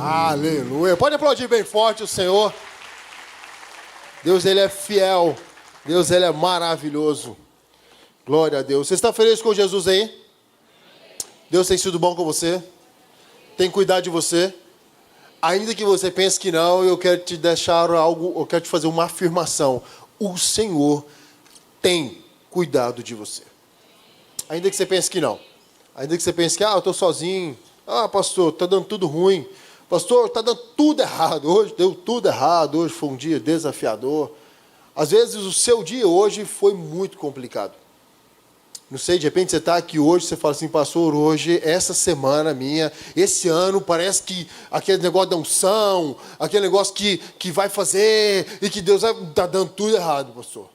Aleluia. Pode aplaudir bem forte o Senhor. Deus, Ele é fiel. Deus, Ele é maravilhoso. Glória a Deus. Você está feliz com Jesus aí? Deus tem sido bom com você? Tem cuidado de você? Ainda que você pense que não, eu quero te deixar algo, eu quero te fazer uma afirmação. O Senhor tem cuidado de você. Ainda que você pense que não. Ainda que você pense que, eu estou sozinho. Pastor, está dando tudo ruim. Pastor, está dando tudo errado. Hoje deu tudo errado. Hoje foi um dia desafiador. Às vezes o seu dia hoje foi muito complicado. Não sei, de repente você está aqui hoje, você fala assim, pastor, hoje, essa semana minha, esse ano, parece que aquele negócio da unção, aquele negócio que vai fazer, e que Deus está dando tudo errado, pastor.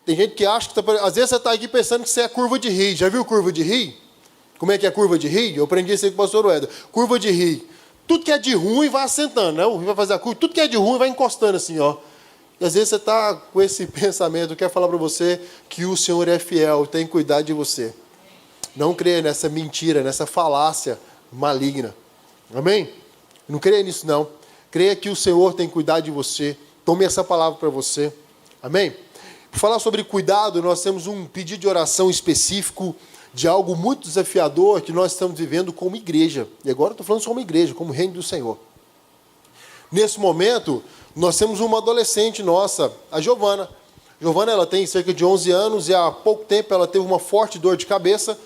Tem gente que acha que, às vezes você está aqui pensando que você é curva de rio. Já viu curva de rio? Como é que é curva de rio? Eu aprendi isso aí com o pastor Ueda. Curva de rio. Tudo que é de ruim vai assentando, né? O rio vai fazer a curva, tudo que é de ruim vai encostando assim, ó. E às vezes você está com esse pensamento, eu quero falar para você que o Senhor é fiel, tem cuidado de você. Não creia nessa mentira, nessa falácia maligna. Amém? Não creia nisso não. Creia que o Senhor tem cuidado de você. Tome essa palavra para você. Amém? Por falar sobre cuidado, nós temos um pedido de oração específico de algo muito desafiador que nós estamos vivendo como igreja. E agora eu estou falando como igreja, como reino do Senhor. Nesse momento, nós temos uma adolescente nossa, a Giovana. Giovana, ela tem cerca de 11 anos e há pouco tempo ela teve uma forte dor de cabeça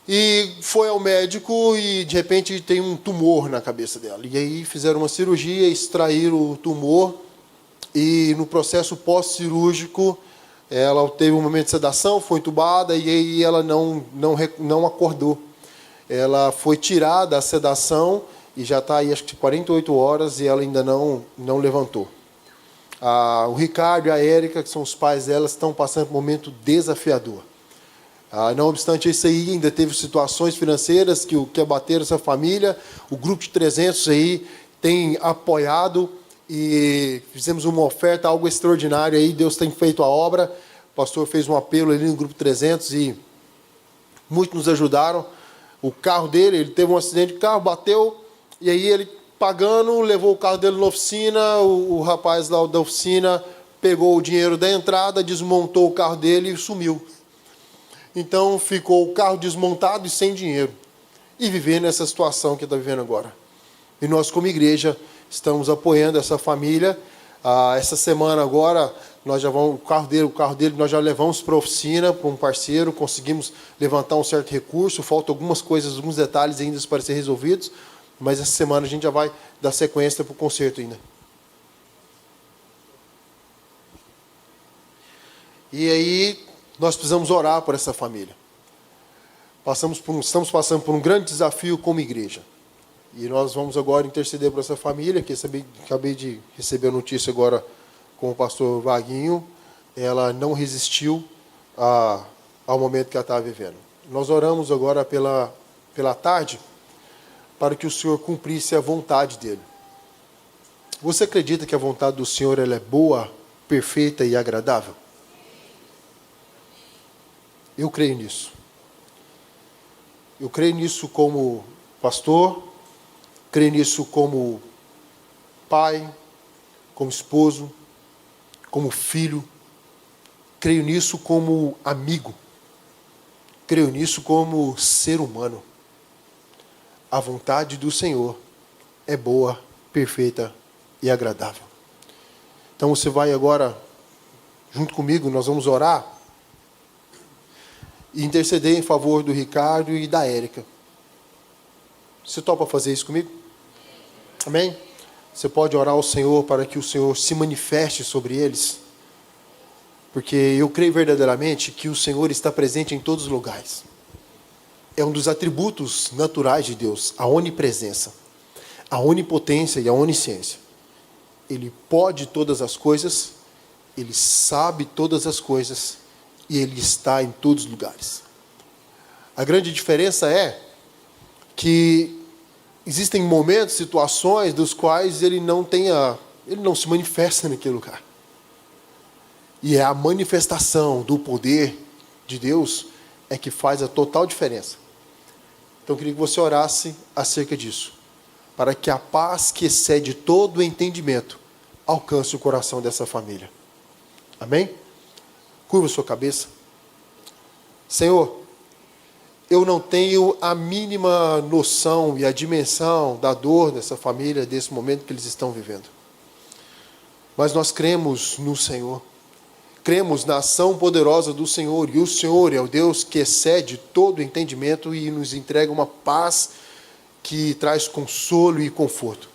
e foi ao médico e de repente tem um tumor na cabeça dela. E aí fizeram uma cirurgia, extraíram o tumor e no processo pós-cirúrgico ela teve um momento de sedação, foi entubada e aí ela não acordou. Ela foi tirada a sedação e já está aí acho que 48 horas e ela ainda não levantou. O Ricardo e a Érica, que são os pais dela, estão passando por um momento desafiador. Não obstante isso aí, ainda teve situações financeiras que abateram essa família. O grupo de 300 aí tem apoiado e fizemos uma oferta, algo extraordinário aí. Deus tem feito a obra. O pastor fez um apelo ali no grupo 300 e muitos nos ajudaram. O carro dele, ele teve um acidente de carro, bateu, e aí ele pagando, levou o carro dele na oficina, o rapaz lá da oficina pegou o dinheiro da entrada, desmontou o carro dele e sumiu. Então ficou o carro desmontado e sem dinheiro. E vivendo essa situação que está vivendo agora. E nós, como igreja, estamos apoiando essa família. Essa semana agora, nós já vamos, o carro dele nós já levamos para a oficina, para um parceiro, conseguimos levantar um certo recurso, faltam algumas coisas, alguns detalhes ainda para ser resolvidos, mas essa semana a gente já vai dar sequência para o concerto ainda. E aí, nós precisamos orar por essa família. Estamos passando por um grande desafio como igreja. E nós vamos agora interceder por essa família, que acabei de receber a notícia agora com o pastor Vaguinho. Ela não resistiu ao momento que ela estava vivendo. Nós oramos agora pela tarde, para que o Senhor cumprisse a vontade dele. Você acredita que a vontade do Senhor ela é boa, perfeita e agradável? Eu creio nisso. Eu creio nisso como pastor, creio nisso como pai, como esposo, como filho. Creio nisso como amigo. Creio nisso como ser humano. A vontade do Senhor é boa, perfeita e agradável. Então você vai agora, junto comigo, nós vamos orar e interceder em favor do Ricardo e da Érica. Você topa fazer isso comigo? Amém? Você pode orar ao Senhor para que o Senhor se manifeste sobre eles? Porque eu creio verdadeiramente que o Senhor está presente em todos os lugares. É um dos atributos naturais de Deus, a onipresença, a onipotência e a onisciência. Ele pode todas as coisas, Ele sabe todas as coisas e Ele está em todos os lugares. A grande diferença é que existem momentos, situações dos quais Ele não se manifesta naquele lugar. E é a manifestação do poder de Deus é que faz a total diferença. Então eu queria que você orasse acerca disso. para que a paz que excede todo o entendimento alcance o coração dessa família. Amém? Curva sua cabeça. Senhor, eu não tenho a mínima noção e a dimensão da dor dessa família, desse momento que eles estão vivendo. Mas nós cremos no Senhor. Cremos na ação poderosa do Senhor. E o Senhor é o Deus que excede todo entendimento e nos entrega uma paz que traz consolo e conforto.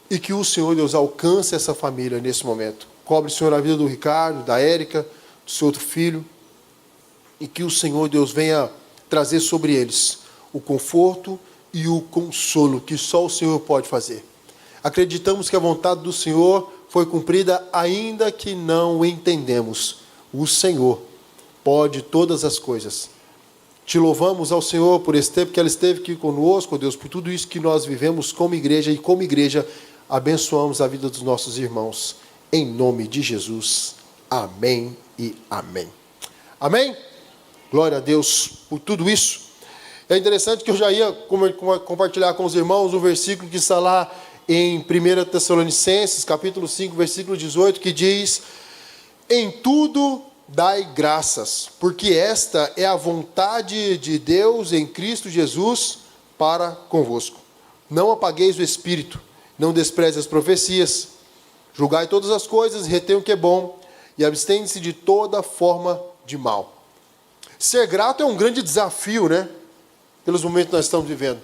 E que o Senhor, Deus, alcance essa família nesse momento. Cobre, Senhor, a vida do Ricardo, da Érica, do seu outro filho. E que o Senhor, Deus, venha trazer sobre eles o conforto e o consolo que só o Senhor pode fazer. Acreditamos que a vontade do Senhor foi cumprida, ainda que não o entendemos. O Senhor pode todas as coisas. Te louvamos ao Senhor por esse tempo que ela esteve aqui conosco, Deus, por tudo isso que nós vivemos como igreja, e como igreja abençoamos a vida dos nossos irmãos. Em nome de Jesus. Amém e amém. Amém? Glória a Deus por tudo isso. É interessante que eu já ia compartilhar com os irmãos um versículo que está lá em 1 Tessalonicenses, capítulo 5, versículo 18, que diz: em tudo dai graças, porque esta é a vontade de Deus em Cristo Jesus para convosco. Não apagueis o Espírito, não despreze as profecias, julgai todas as coisas, retém o que é bom, e abstende-se de toda forma de mal. Ser grato é um grande desafio, né? Pelos momentos que nós estamos vivendo.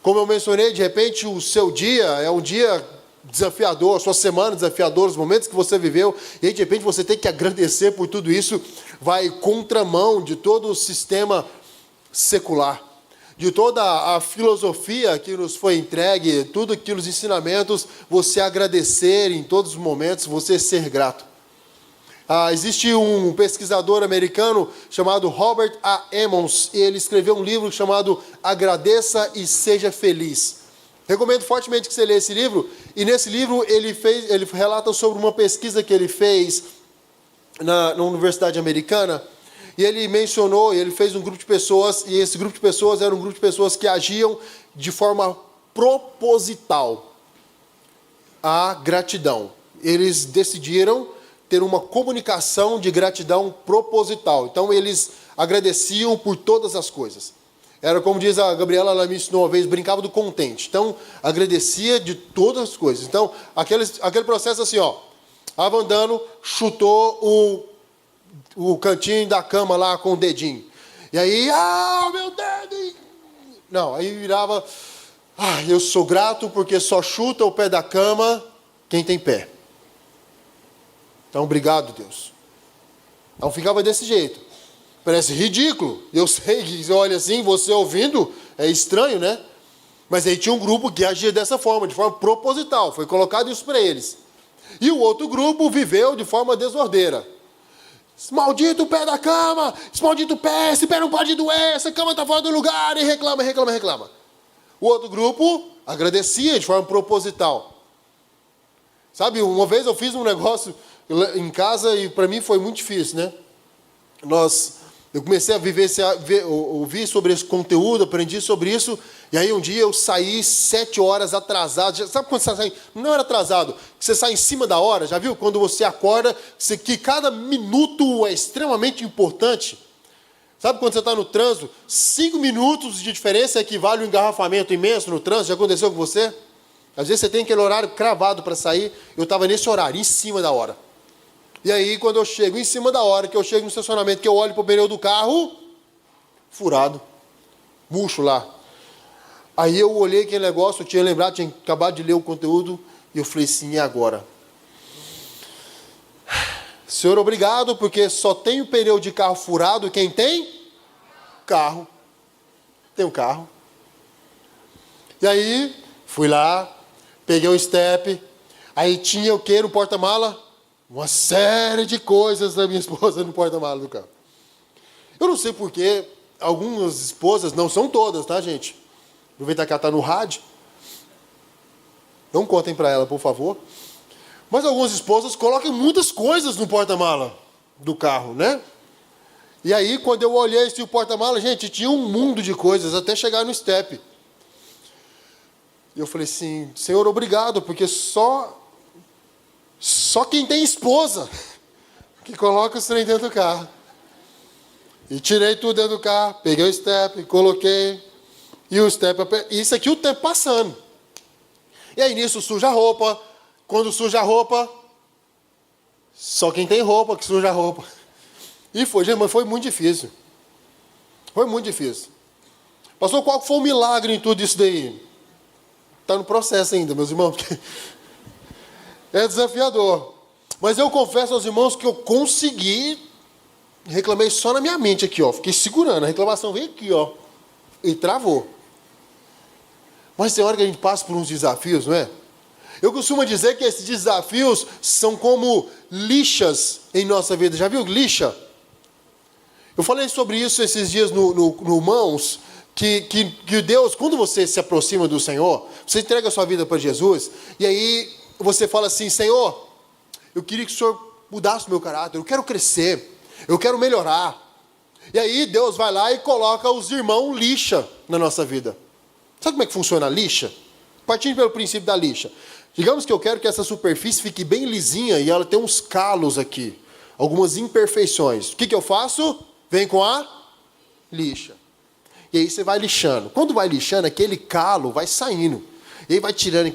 Como eu mencionei, de repente o seu dia é um dia desafiador, a sua semana desafiadora, os momentos que você viveu, e aí de repente você tem que agradecer por tudo isso, vai contramão de todo o sistema secular, de toda a filosofia que nos foi entregue, tudo aquilo, os ensinamentos, você agradecer em todos os momentos, você ser grato. Existe um pesquisador americano chamado Robert A. Emmons, e ele escreveu um livro chamado Agradeça e Seja Feliz. Recomendo fortemente que você leia esse livro, e nesse livro ele relata sobre uma pesquisa que ele fez na Universidade Americana, e ele mencionou, ele fez um grupo de pessoas, e esse grupo de pessoas era um grupo de pessoas que agiam de forma proposital a gratidão. Eles decidiram ter uma comunicação de gratidão proposital. Então, eles agradeciam por todas as coisas. Era como diz a Gabriela, ela me ensinou uma vez, brincava do contente. Então, agradecia de todas as coisas. Então, aquele processo assim, ó. Estava andando, chutou o cantinho da cama lá com o dedinho. E aí, meu dedo! Não, aí virava, eu sou grato porque só chuta o pé da cama quem tem pé. Então, obrigado, Deus. Então, ficava desse jeito. Parece ridículo. Eu sei que você olha assim, você ouvindo, é estranho, né? Mas aí tinha um grupo que agia dessa forma, de forma proposital. Foi colocado isso para eles. E o outro grupo viveu de forma desordeira. Esse maldito pé da cama, esse maldito pé, esse pé não pode doer, essa cama está fora do lugar, e reclama. O outro grupo agradecia de forma proposital. Sabe, uma vez eu fiz um negócio em casa e para mim foi muito difícil, né? Eu comecei a ouvir sobre esse conteúdo, aprendi sobre isso, e aí um dia eu saí 7 horas atrasado. Sabe quando você sai? Não era atrasado, que você sai em cima da hora, já viu? Quando você acorda, que cada minuto é extremamente importante. Sabe quando você está no trânsito, 5 minutos de diferença equivale a um engarrafamento imenso no trânsito? Já aconteceu com você? Às vezes você tem aquele horário cravado para sair, eu estava nesse horário, em cima da hora. E aí, quando eu chego em cima da hora, que eu chego no estacionamento, que eu olho para o pneu do carro, furado, murcho lá. Aí eu olhei aquele negócio, eu tinha lembrado, tinha acabado de ler o conteúdo, e eu falei assim, e agora? Senhor, obrigado, porque só tem o pneu de carro furado quem tem? Carro. Tem um carro. E aí, fui lá, peguei um step, aí tinha o que no porta-mala? Uma série de coisas da minha esposa no porta-mala do carro. Eu não sei porquê, algumas esposas, não são todas, tá, gente? Aproveitar que ela está no rádio. Não contem para ela, por favor. Mas algumas esposas colocam muitas coisas no porta-mala do carro, né? E aí, quando eu olhei esse porta-mala, gente, tinha um mundo de coisas até chegar no step. E eu falei assim, Senhor, obrigado, porque só quem tem esposa que coloca os trem dentro do carro. E tirei tudo dentro do carro, peguei o step, coloquei, e o step, isso aqui o tempo passando. E aí nisso suja a roupa, quando suja a roupa, só quem tem roupa que suja a roupa. E foi, gente, mas foi muito difícil. Foi muito difícil. Pastor, qual foi o milagre em tudo isso daí? Está no processo ainda, meus irmãos. É desafiador. Mas eu confesso aos irmãos que eu consegui. Reclamei só na minha mente aqui, ó. Fiquei segurando. A reclamação veio aqui, ó. E travou. Mas tem hora que a gente passa por uns desafios, não é? Eu costumo dizer que esses desafios são como lixas em nossa vida. Já viu lixa? Eu falei sobre isso esses dias no Mãos, que Deus, quando você se aproxima do Senhor, você entrega a sua vida para Jesus, e aí você fala assim, Senhor, eu queria que o Senhor mudasse o meu caráter, eu quero crescer, eu quero melhorar. E aí Deus vai lá e coloca os irmãos lixa na nossa vida. Sabe como é que funciona a lixa? Partindo pelo princípio da lixa. Digamos que eu quero que essa superfície fique bem lisinha e ela tem uns calos aqui, algumas imperfeições. O que eu faço? Vem com a lixa. E aí você vai lixando. Quando vai lixando, aquele calo vai saindo. E aí vai tirando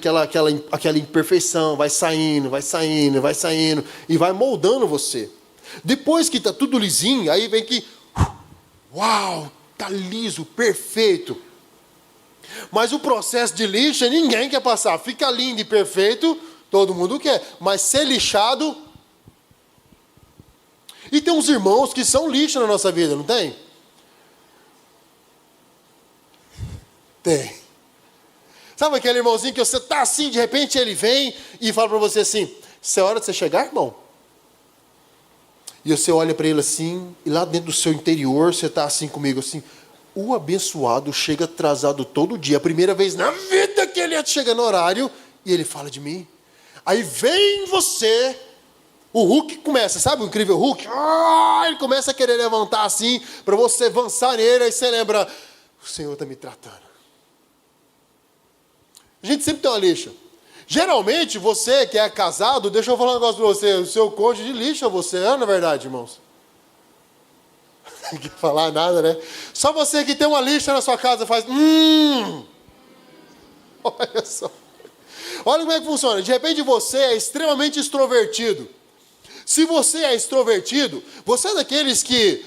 aquela imperfeição, vai saindo, e vai moldando você. Depois que está tudo lisinho, aí vem que, uau, está liso, perfeito. Mas o processo de lixa, ninguém quer passar. Fica lindo e perfeito, todo mundo quer. Mas ser lixado... E tem uns irmãos que são lixa na nossa vida, não tem? Tem. Sabe aquele irmãozinho que você está assim, de repente ele vem e fala para você assim, isso é hora de você chegar, irmão? E você olha para ele assim, e lá dentro do seu interior, você está assim comigo, assim, o abençoado chega atrasado todo dia, a primeira vez na vida que ele chega no horário, e ele fala de mim. Aí vem você... O Hulk começa, sabe o incrível Hulk? Ele começa a querer levantar assim, para você avançar nele, aí você lembra, o Senhor está me tratando. A gente sempre tem uma lixa. Geralmente, você que é casado, deixa eu falar um negócio para você, o seu cônjuge lixa você, não é verdade, irmãos? Não quer falar nada, né? Só você que tem uma lixa na sua casa faz, Olha só. Olha como é que funciona. De repente você é extremamente extrovertido. Se você é extrovertido, você é daqueles que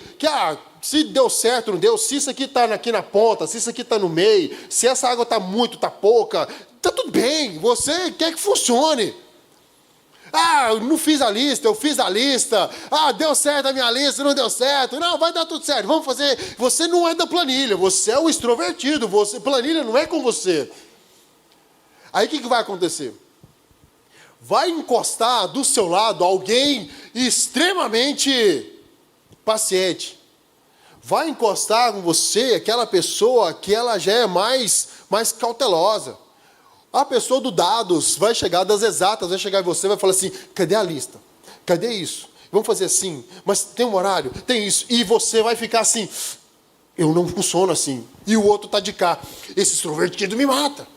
se deu certo, não deu, se isso aqui está aqui na ponta, se isso aqui está no meio, se essa água está muito, está pouca, está tudo bem, você quer que funcione. Eu não fiz a lista, eu fiz a lista, deu certo a minha lista, não deu certo, não, vai dar tudo certo, vamos fazer. Você não é da planilha, você é o extrovertido, planilha não é com você. Aí o que vai acontecer? Vai encostar do seu lado alguém extremamente paciente. Vai encostar com você aquela pessoa que ela já é mais cautelosa. A pessoa do dados vai chegar, das exatas, vai chegar em você e vai falar assim, cadê a lista? Cadê isso? Vamos fazer assim, mas tem um horário, tem isso. E você vai ficar assim, eu não funciono assim. E o outro está de cá, esse extrovertido me mata.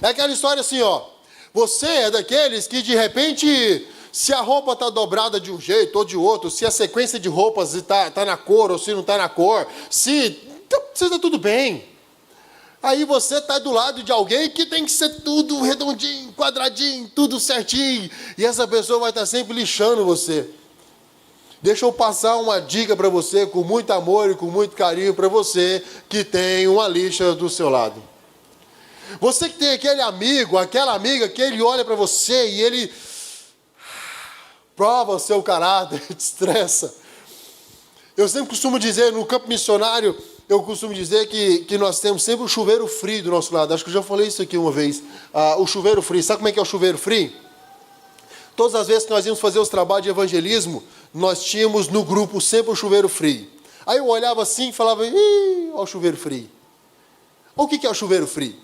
É aquela história assim, ó. Você é daqueles que, de repente, se a roupa está dobrada de um jeito ou de outro, se a sequência de roupas está na cor ou se não está na cor, se está tudo bem. Aí você está do lado de alguém que tem que ser tudo redondinho, quadradinho, tudo certinho. E essa pessoa vai estar sempre lixando você. Deixa eu passar uma dica para você, com muito amor e com muito carinho para você, que tem uma lixa do seu lado. Você que tem aquele amigo, aquela amiga que ele olha para você e ele prova o seu caráter, te estressa. Eu sempre costumo dizer, no campo missionário, eu costumo dizer que nós temos sempre um chuveiro frio do nosso lado. Acho que eu já falei isso aqui uma vez. O chuveiro frio, sabe como é que é o chuveiro frio? Todas as vezes que nós íamos fazer os trabalhos de evangelismo, nós tínhamos no grupo sempre o chuveiro frio. Aí eu olhava assim e falava, olha o chuveiro frio. O que é o chuveiro frio?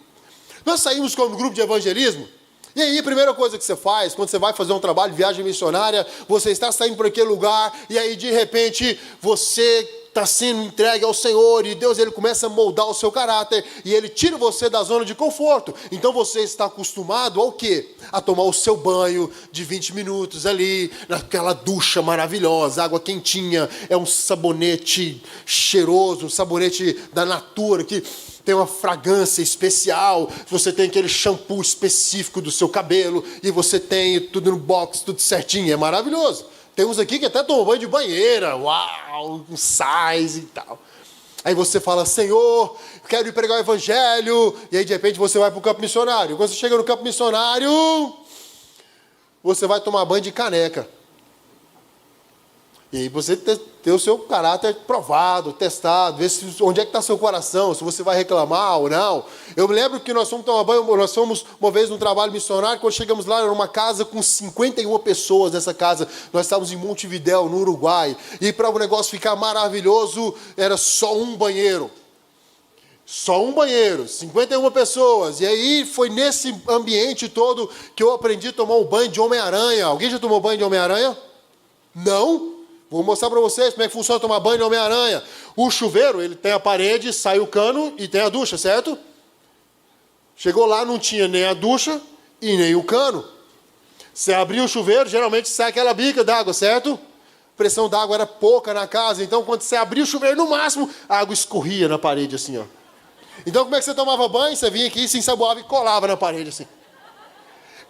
Nós saímos como grupo de evangelismo, e aí a primeira coisa que você faz, quando você vai fazer um trabalho de viagem missionária, você está saindo para aquele lugar, e aí de repente você está sendo entregue ao Senhor e Deus ele começa a moldar o seu caráter e ele tira você da zona de conforto. Então você está acostumado ao quê? A tomar o seu banho de 20 minutos ali, naquela ducha maravilhosa, água quentinha, é um sabonete cheiroso, um sabonete da Natura que tem uma fragrância especial, você tem aquele shampoo específico do seu cabelo, e você tem tudo no box, tudo certinho, é maravilhoso. Tem uns aqui que até tomam banho de banheira, uau, com sais e tal. Aí você fala, Senhor, quero ir pregar o evangelho, e aí de repente você vai para o campo missionário. Quando você chega no campo missionário, você vai tomar banho de caneca. E aí você tem o seu caráter provado, testado, ver onde é que está seu coração, se você vai reclamar ou não. Eu me lembro que nós fomos tomar banho, nós fomos uma vez num trabalho missionário, quando chegamos lá, era uma casa com 51 pessoas nessa casa. Nós estávamos em Montevidéu, no Uruguai. E para o negócio ficar maravilhoso, era só um banheiro. Só um banheiro, 51 pessoas. E aí foi nesse ambiente todo que eu aprendi a tomar um banho de Homem-Aranha. Alguém já tomou banho de Homem-Aranha? Não? Vou mostrar para vocês como é que funciona tomar banho de Homem-Aranha. O chuveiro, ele tem a parede, sai o cano e tem a ducha, certo? Chegou lá, não tinha nem a ducha e nem o cano. Você abriu o chuveiro, geralmente sai aquela bica d'água, certo? A pressão d'água era pouca na casa, então quando você abria o chuveiro, no máximo, a água escorria na parede assim, ó. Então como é que você tomava banho? Você vinha aqui, se ensaboava e colava na parede assim.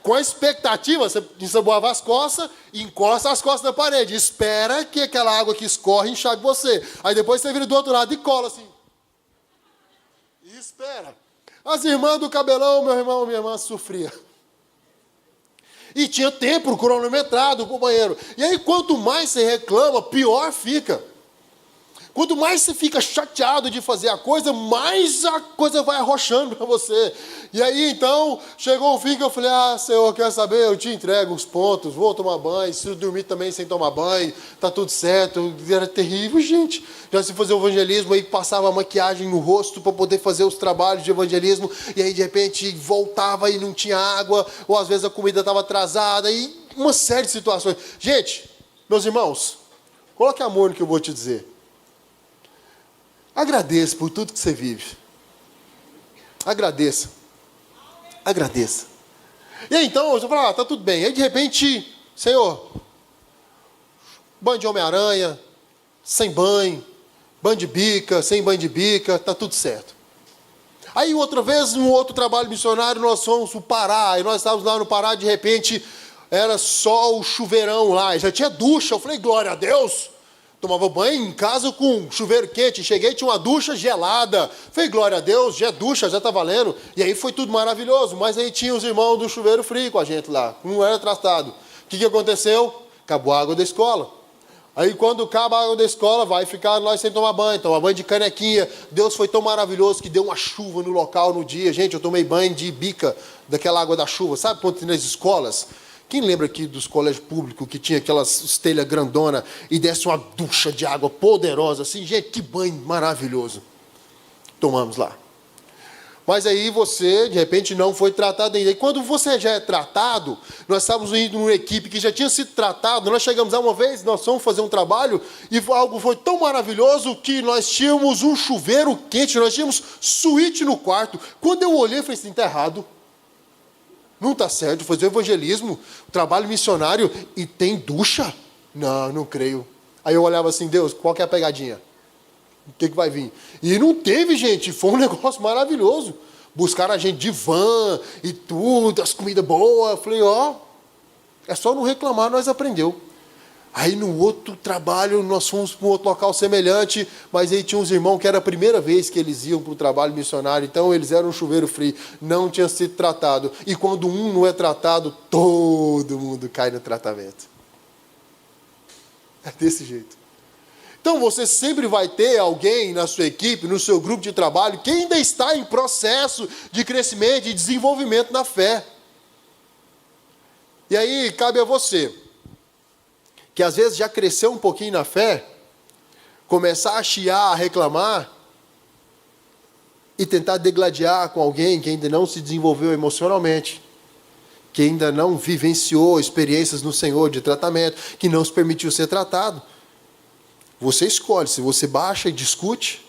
Com a expectativa, você ensaboava as costas e encosta as costas na parede. Espera que aquela água que escorre enxague você. Aí depois você vira do outro lado e cola assim. E espera. As irmãs do cabelão, meu irmão, minha irmã sofria. E tinha tempo cronometrado para o banheiro. E aí quanto mais você reclama, pior fica. Quanto mais você fica chateado de fazer a coisa, mais a coisa vai arrochando para você. E aí, então, chegou o fim que eu falei, Senhor, quer saber? Eu te entrego os pontos, vou tomar banho, se eu dormir também sem tomar banho, tá tudo certo. Era terrível, gente. Já se fazia o evangelismo, aí passava maquiagem no rosto para poder fazer os trabalhos de evangelismo, e aí, de repente, voltava e não tinha água, ou às vezes a comida estava atrasada, e uma série de situações. Gente, meus irmãos, coloque amor no que eu vou te dizer. Agradeça por tudo que você vive. Agradeça. Agradeça. E aí, então, você fala, tá tudo bem. Aí, de repente, Senhor, banho de Homem-Aranha, sem banho, banho de bica, sem banho de bica, tá tudo certo. Aí, outra vez, num outro trabalho missionário, nós fomos para o Pará. E nós estávamos lá no Pará, de repente, era só o chuveirão lá. E já tinha ducha. Eu falei, glória a Deus. Tomava banho em casa com chuveiro quente. Cheguei, tinha uma ducha gelada. Falei, glória a Deus, já é ducha, já está valendo. E aí foi tudo maravilhoso. Mas aí tinha os irmãos do chuveiro frio com a gente lá. Não era tratado. O que aconteceu? Acabou a água da escola. Aí quando acaba a água da escola, vai ficar nós sem tomar banho. Tomar banho de canequinha. Deus foi tão maravilhoso que deu uma chuva no local no dia. Gente, eu tomei banho de bica daquela água da chuva. Sabe quando tem nas escolas? Quem lembra aqui dos colégios públicos que tinha aquelas estelhas grandona e desce uma ducha de água poderosa assim? Gente, que banho maravilhoso. Tomamos lá. Mas aí você, de repente, não foi tratado ainda. E quando você já é tratado, nós estávamos indo numa equipe que já tinha sido tratado. Nós chegamos lá uma vez, nós fomos fazer um trabalho e algo foi tão maravilhoso que nós tínhamos um chuveiro quente, nós tínhamos suíte no quarto. Quando eu olhei, eu falei assim, está errado. Não está certo, fazer evangelismo, trabalho missionário e tem ducha? Não, não creio. Aí eu olhava assim, Deus, qual que é a pegadinha? O que vai vir? E não teve, gente, foi um negócio maravilhoso. Buscaram a gente de van e tudo, as comidas boas. Eu falei, é só não reclamar, nós aprendeu. Aí no outro trabalho, nós fomos para um outro local semelhante, mas aí tinha uns irmãos que era a primeira vez que eles iam para o trabalho missionário, então eles eram um chuveiro frio, não tinha sido tratado. E quando um não é tratado, todo mundo cai no tratamento. É desse jeito. Então você sempre vai ter alguém na sua equipe, no seu grupo de trabalho, que ainda está em processo de crescimento e desenvolvimento na fé. E aí cabe a você, que às vezes já cresceu um pouquinho na fé, começar a chiar, a reclamar, e tentar degladiar com alguém que ainda não se desenvolveu emocionalmente, que ainda não vivenciou experiências no Senhor de tratamento, que não se permitiu ser tratado. Você escolhe se você baixa e discute,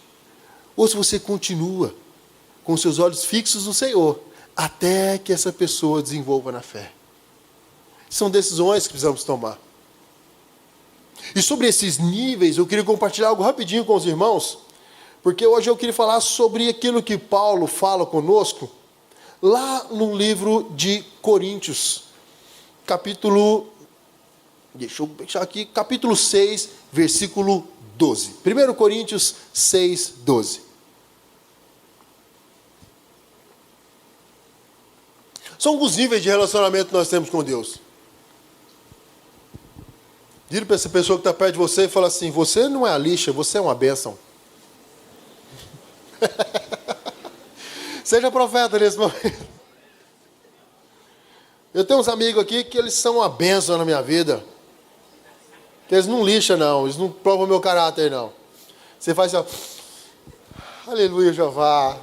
ou se você continua com seus olhos fixos no Senhor, até que essa pessoa desenvolva na fé. São decisões que precisamos tomar. E sobre esses níveis, eu queria compartilhar algo rapidinho com os irmãos, porque hoje eu queria falar sobre aquilo que Paulo fala conosco, lá no livro de Coríntios, capítulo 6, versículo 12. 1 Coríntios 6, 12. São alguns níveis de relacionamento que nós temos com Deus. Vira para essa pessoa que está perto de você e fala assim: você não é a lixa, você é uma bênção. Seja profeta nesse momento. Eu tenho uns amigos aqui que eles são uma bênção na minha vida. Que eles não lixam, não. Eles não provam meu caráter, não. Você faz assim, ó, aleluia, Jeová.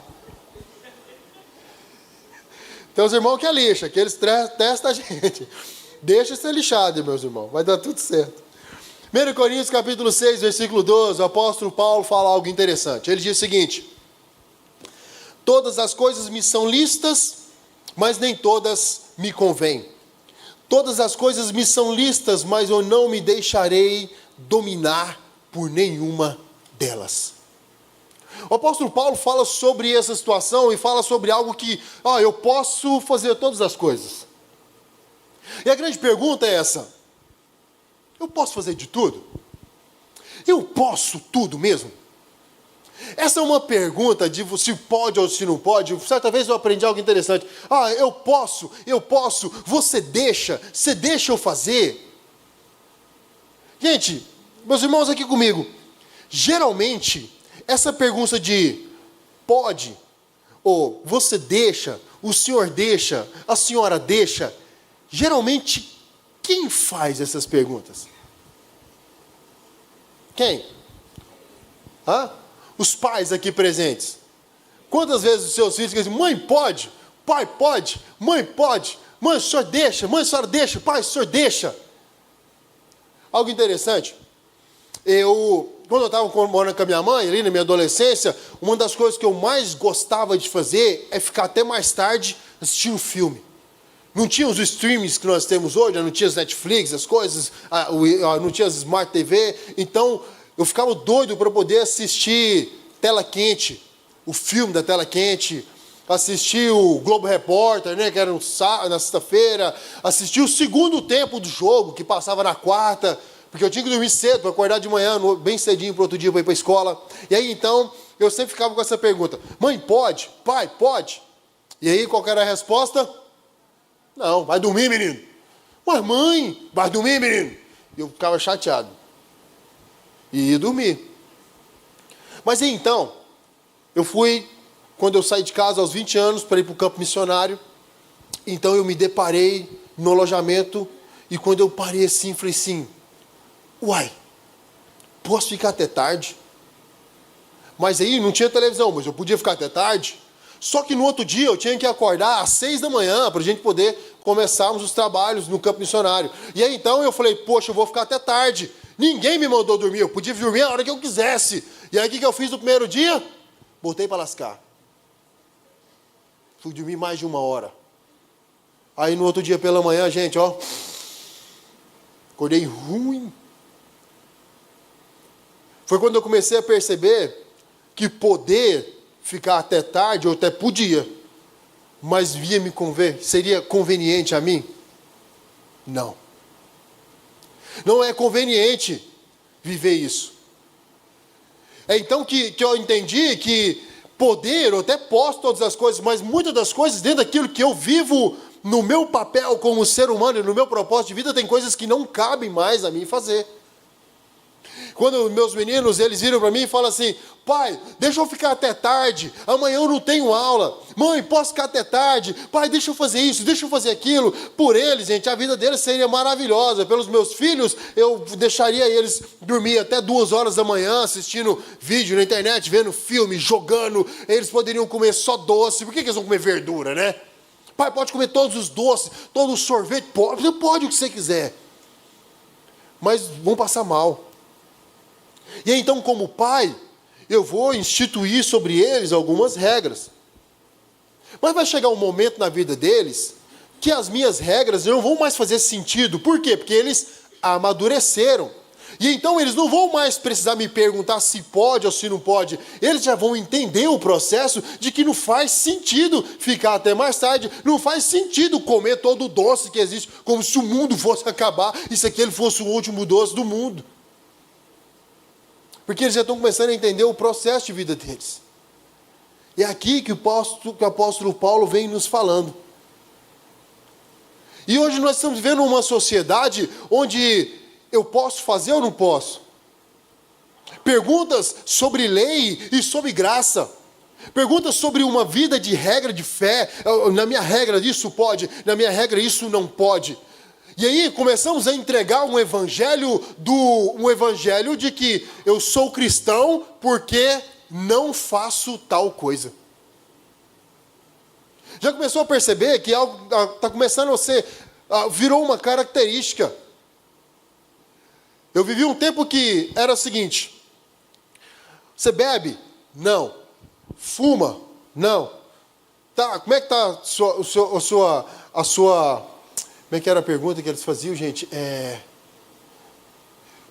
Tem uns irmãos que é lixa, que eles testam a gente. Deixa ser lixado, meus irmãos. Vai dar tudo certo. 1 Coríntios capítulo 6, versículo 12, o apóstolo Paulo fala algo interessante. Ele diz o seguinte: todas as coisas me são lícitas, mas nem todas me convêm. Todas as coisas me são lícitas, mas eu não me deixarei dominar por nenhuma delas. O apóstolo Paulo fala sobre essa situação e fala sobre algo que, eu posso fazer todas as coisas. E a grande pergunta é essa: eu posso fazer de tudo? Eu posso tudo mesmo? Essa é uma pergunta de se pode ou se não pode. Certa vez eu aprendi algo interessante. Eu posso, você deixa eu fazer? Gente, meus irmãos aqui comigo, geralmente, essa pergunta de pode, ou você deixa, o senhor deixa, a senhora deixa, geralmente, quem faz essas perguntas? Quem? Os pais aqui presentes. Quantas vezes os seus filhos dizem: mãe pode, pai pode, mãe pode, mãe o senhor deixa, mãe a senhora deixa, pai o senhor deixa. Algo interessante, quando eu estava morando com a minha mãe, ali na minha adolescência, uma das coisas que eu mais gostava de fazer é ficar até mais tarde assistindo filme. Não tinha os streamings que nós temos hoje, não tinha as Netflix, as coisas, não tinha as Smart TV, então eu ficava doido para poder assistir Tela Quente, o filme da Tela Quente, assistir o Globo Repórter, que era na sexta-feira, assistir o segundo tempo do jogo, que passava na quarta, porque eu tinha que dormir cedo para acordar de manhã, bem cedinho para outro dia para ir para a escola. E aí então, eu sempre ficava com essa pergunta: mãe pode? Pai pode? E aí qual era a resposta? Não, vai dormir, menino. Mas mãe, vai dormir, menino. E eu ficava chateado. E ia dormir. Mas aí então, quando eu saí de casa aos 20 anos para ir para o campo missionário, então eu me deparei no alojamento, e quando eu parei assim, falei assim: uai, posso ficar até tarde? Mas aí não tinha televisão, mas eu podia ficar até tarde. Só que no outro dia eu tinha que acordar às 6 da manhã para a gente poder começarmos os trabalhos no campo missionário. E aí então eu falei: poxa, eu vou ficar até tarde. Ninguém me mandou dormir, eu podia dormir a hora que eu quisesse. E aí o que eu fiz no primeiro dia? Botei para lascar. Fui dormir mais de 1 hora. Aí no outro dia pela manhã, gente, acordei ruim. Foi quando eu comecei a perceber que poder ficar até tarde, eu até podia, mas seria conveniente a mim? Não. Não é conveniente viver isso. É então que eu entendi que poder, eu até posso todas as coisas, mas muitas das coisas dentro daquilo que eu vivo no meu papel como ser humano e no meu propósito de vida, tem coisas que não cabem mais a mim fazer. Quando meus meninos, eles viram para mim e falam assim: pai, deixa eu ficar até tarde, amanhã eu não tenho aula. Mãe, posso ficar até tarde? Pai, deixa eu fazer isso, deixa eu fazer aquilo. Por eles, gente, a vida deles seria maravilhosa. Pelos meus filhos, eu deixaria eles dormir até 2 horas da manhã, assistindo vídeo na internet, vendo filme, jogando. Eles poderiam comer só doce. Por que eles vão comer verdura, né? Pai, pode comer todos os doces, todo o sorvete, pode o que você quiser. Mas vão passar mal. E aí, então, como pai, eu vou instituir sobre eles algumas regras. Mas vai chegar um momento na vida deles que as minhas regras não vão mais fazer sentido. Por quê? Porque eles amadureceram. E então eles não vão mais precisar me perguntar se pode ou se não pode. Eles já vão entender o processo de que não faz sentido ficar até mais tarde. Não faz sentido comer todo o doce que existe, como se o mundo fosse acabar e se aquele fosse o último doce do mundo. Porque eles já estão começando a entender o processo de vida deles. É aqui que o apóstolo Paulo vem nos falando. E hoje nós estamos vivendo uma sociedade onde eu posso fazer ou não posso? Perguntas sobre lei e sobre graça. Perguntas sobre uma vida de regra de fé. Na minha regra isso pode, na minha regra isso não pode. E aí começamos a entregar um evangelho de que eu sou cristão porque não faço tal coisa. Já começou a perceber que algo está começando a ser, virou uma característica. Eu vivi um tempo que era o seguinte: você bebe? Não. Fuma? Não. Tá, como é que está a sua como é que era a pergunta que eles faziam, gente?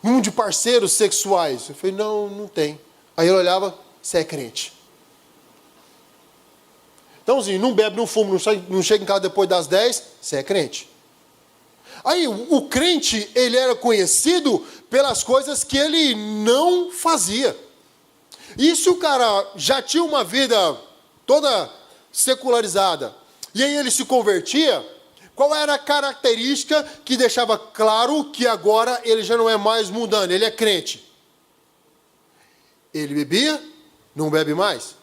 Número de parceiros sexuais. Eu falei, não tem. Aí ele olhava, você é crente. Então, assim, não bebe, não fuma, não chega em casa depois das 10, você é crente. Aí, o crente, ele era conhecido pelas coisas que ele não fazia. E se o cara já tinha uma vida toda secularizada, e aí ele se convertia, qual era a característica que deixava claro que agora ele já não é mais mundano, ele é crente? Ele bebia, não bebe mais.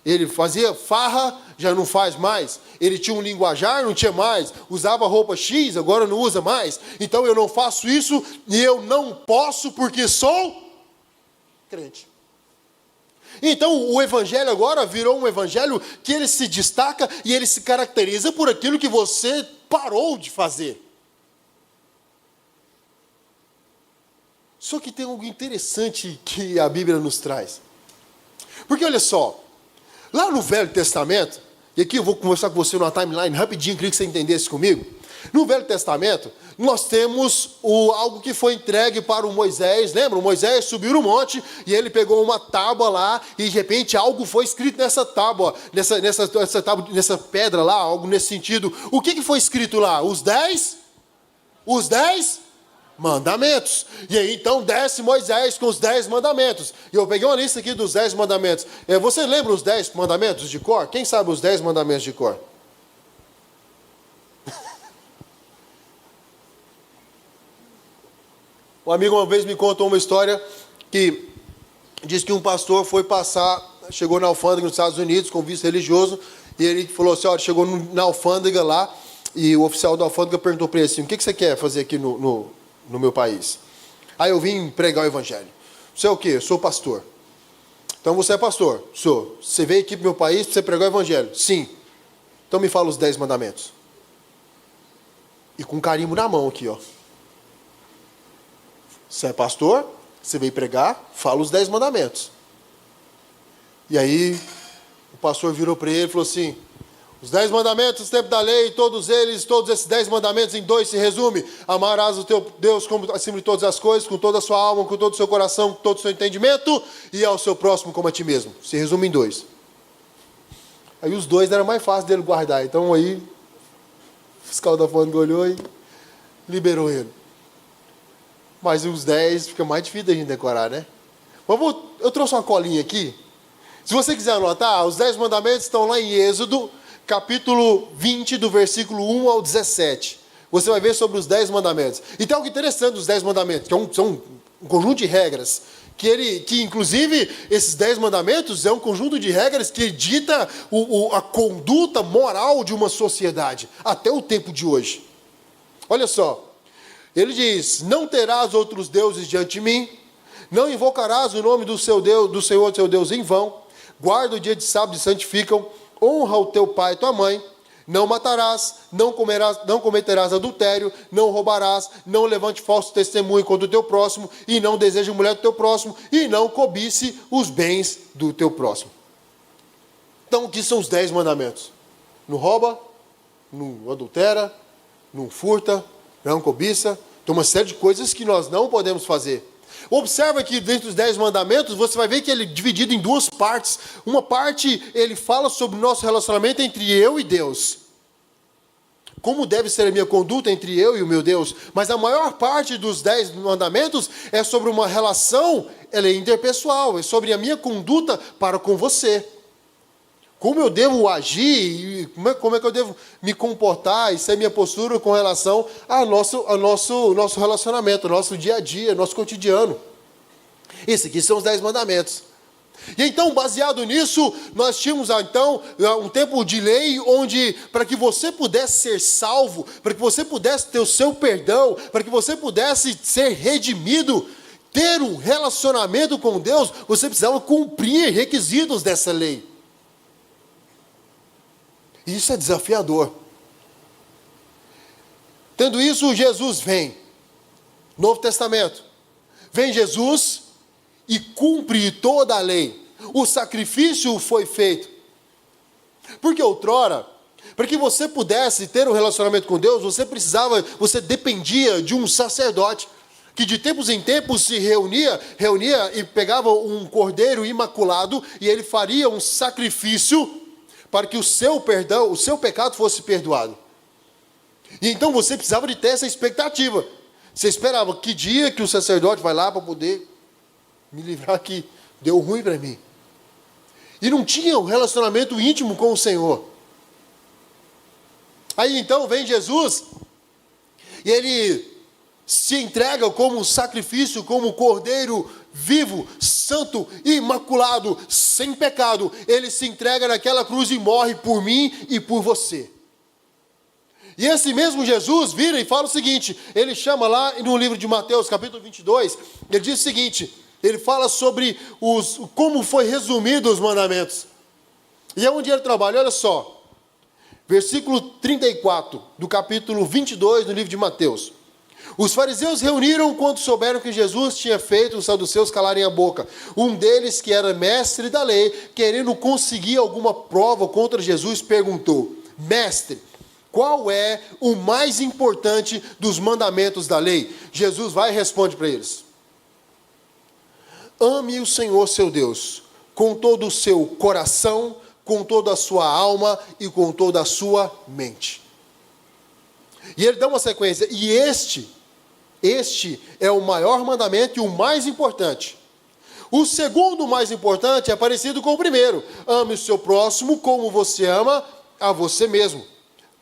Ele fazia farra, já não faz mais. Ele tinha um linguajar, não tinha mais. Usava roupa X, agora não usa mais. Então eu não faço isso e eu não posso porque sou crente. Então o evangelho agora virou um evangelho que ele se destaca e ele se caracteriza por aquilo que você parou de fazer. Só que tem algo interessante que a Bíblia nos traz. Porque olha só, lá no Velho Testamento, e aqui eu vou conversar com você numa timeline rapidinho, queria que você entendesse comigo. No Velho Testamento, nós temos algo que foi entregue para o Moisés. Lembra? O Moisés subiu no monte e ele pegou uma tábua lá e de repente algo foi escrito nessa tábua, nessa pedra lá, algo nesse sentido. O que foi escrito lá? Os 10 mandamentos. E aí então desce Moisés com os 10 mandamentos. E eu peguei uma lista aqui dos 10 mandamentos. Você lembra os 10 mandamentos de cor? Quem sabe os 10 mandamentos de cor? Um amigo uma vez me contou uma história que diz que um pastor chegou na alfândega nos Estados Unidos com visto religioso, e ele falou assim, olha, chegou na alfândega lá, e o oficial da alfândega perguntou para ele assim, o que você quer fazer aqui no meu país? Aí eu vim pregar o evangelho. Você é o quê? Eu sou pastor. Então você é pastor? Sou. Você veio aqui para o meu país para você pregar o evangelho? Sim. Então me fala os 10 mandamentos. E com carimbo na mão aqui, ó. Você é pastor, você veio pregar, fala os 10 mandamentos. E aí, o pastor virou para ele e falou assim, os 10 mandamentos, o tempo da lei, todos esses 10 mandamentos em 2 se resume. Amarás o teu Deus como acima de todas as coisas, com toda a sua alma, com todo o seu coração, com todo o seu entendimento, e ao seu próximo como a ti mesmo. Se resume em 2. Aí os 2 era mais fácil dele guardar. Então aí, o fiscal da alfândega olhou e liberou ele. Mas os 10 fica mais difícil da gente decorar, né? Eu trouxe uma colinha aqui. Se você quiser anotar, os 10 mandamentos estão lá em Êxodo, capítulo 20, do versículo 1 ao 17. Você vai ver sobre os 10 mandamentos. E tem algo interessante dos 10 mandamentos, que são um conjunto de regras, que inclusive esses 10 mandamentos é um conjunto de regras que dita a conduta moral de uma sociedade, até o tempo de hoje. Olha só. Ele diz, não terás outros deuses diante de mim, não invocarás o nome do Senhor teu Deus em vão, guarda o dia de sábado e santificam, honra o teu pai e tua mãe, Não matarás, não cometerás adultério, não roubarás, não levante falso testemunho contra o teu próximo, e não deseje a mulher do teu próximo, e não cobice os bens do teu próximo. Então, o que são os 10 mandamentos? Não rouba, não adultera, não furta, não cobiça. Tem uma série de coisas que nós não podemos fazer. Observa que dentro dos 10 mandamentos, você vai ver que ele é dividido em 2 partes. Uma parte, ele fala sobre o nosso relacionamento entre eu e Deus. Como deve ser a minha conduta entre eu e o meu Deus. Mas a maior parte dos 10 mandamentos é sobre uma relação, ela é interpessoal, é sobre a minha conduta para com você. Como eu devo agir, como é que eu devo me comportar, isso é minha postura com relação ao nosso relacionamento, ao nosso dia a dia, nosso cotidiano. Esses aqui são os 10 mandamentos. E então, baseado nisso, nós tínhamos então um tempo de lei onde, para que você pudesse ser salvo, para que você pudesse ter o seu perdão, para que você pudesse ser redimido, ter um relacionamento com Deus, você precisava cumprir requisitos dessa lei. Isso é desafiador. Tendo isso, Jesus vem. Novo Testamento. Vem Jesus e cumpre toda a lei. O sacrifício foi feito. Porque outrora, para que você pudesse ter um relacionamento com Deus, você dependia de um sacerdote, que de tempos em tempos se reunia e pegava um cordeiro imaculado, e ele faria um sacrifício para que o seu pecado fosse perdoado. E então você precisava de ter essa expectativa. Você esperava, que dia que o sacerdote vai lá para poder me livrar que deu ruim para mim. E não tinha um relacionamento íntimo com o Senhor. Aí então vem Jesus, e ele se entrega como um sacrifício, como um cordeiro vivo, santo, imaculado, sem pecado. Ele se entrega naquela cruz e morre por mim e por você. E esse mesmo Jesus vira e fala o seguinte, ele chama lá no livro de Mateus, capítulo 22, ele diz o seguinte, ele fala sobre como foi resumido os mandamentos. E é onde ele trabalha, olha só, versículo 34, do capítulo 22, do livro de Mateus. Os fariseus reuniram quando souberam que Jesus tinha feito os saduceus calarem a boca. Um deles, que era mestre da lei, querendo conseguir alguma prova contra Jesus, perguntou: Mestre, qual é o mais importante dos mandamentos da lei? Jesus vai e responde para eles: Ame o Senhor seu Deus com todo o seu coração, com toda a sua alma e com toda a sua mente. E ele dá uma sequência. E este é o maior mandamento e o mais importante. O segundo mais importante é parecido com o primeiro. Ame o seu próximo como você ama a você mesmo.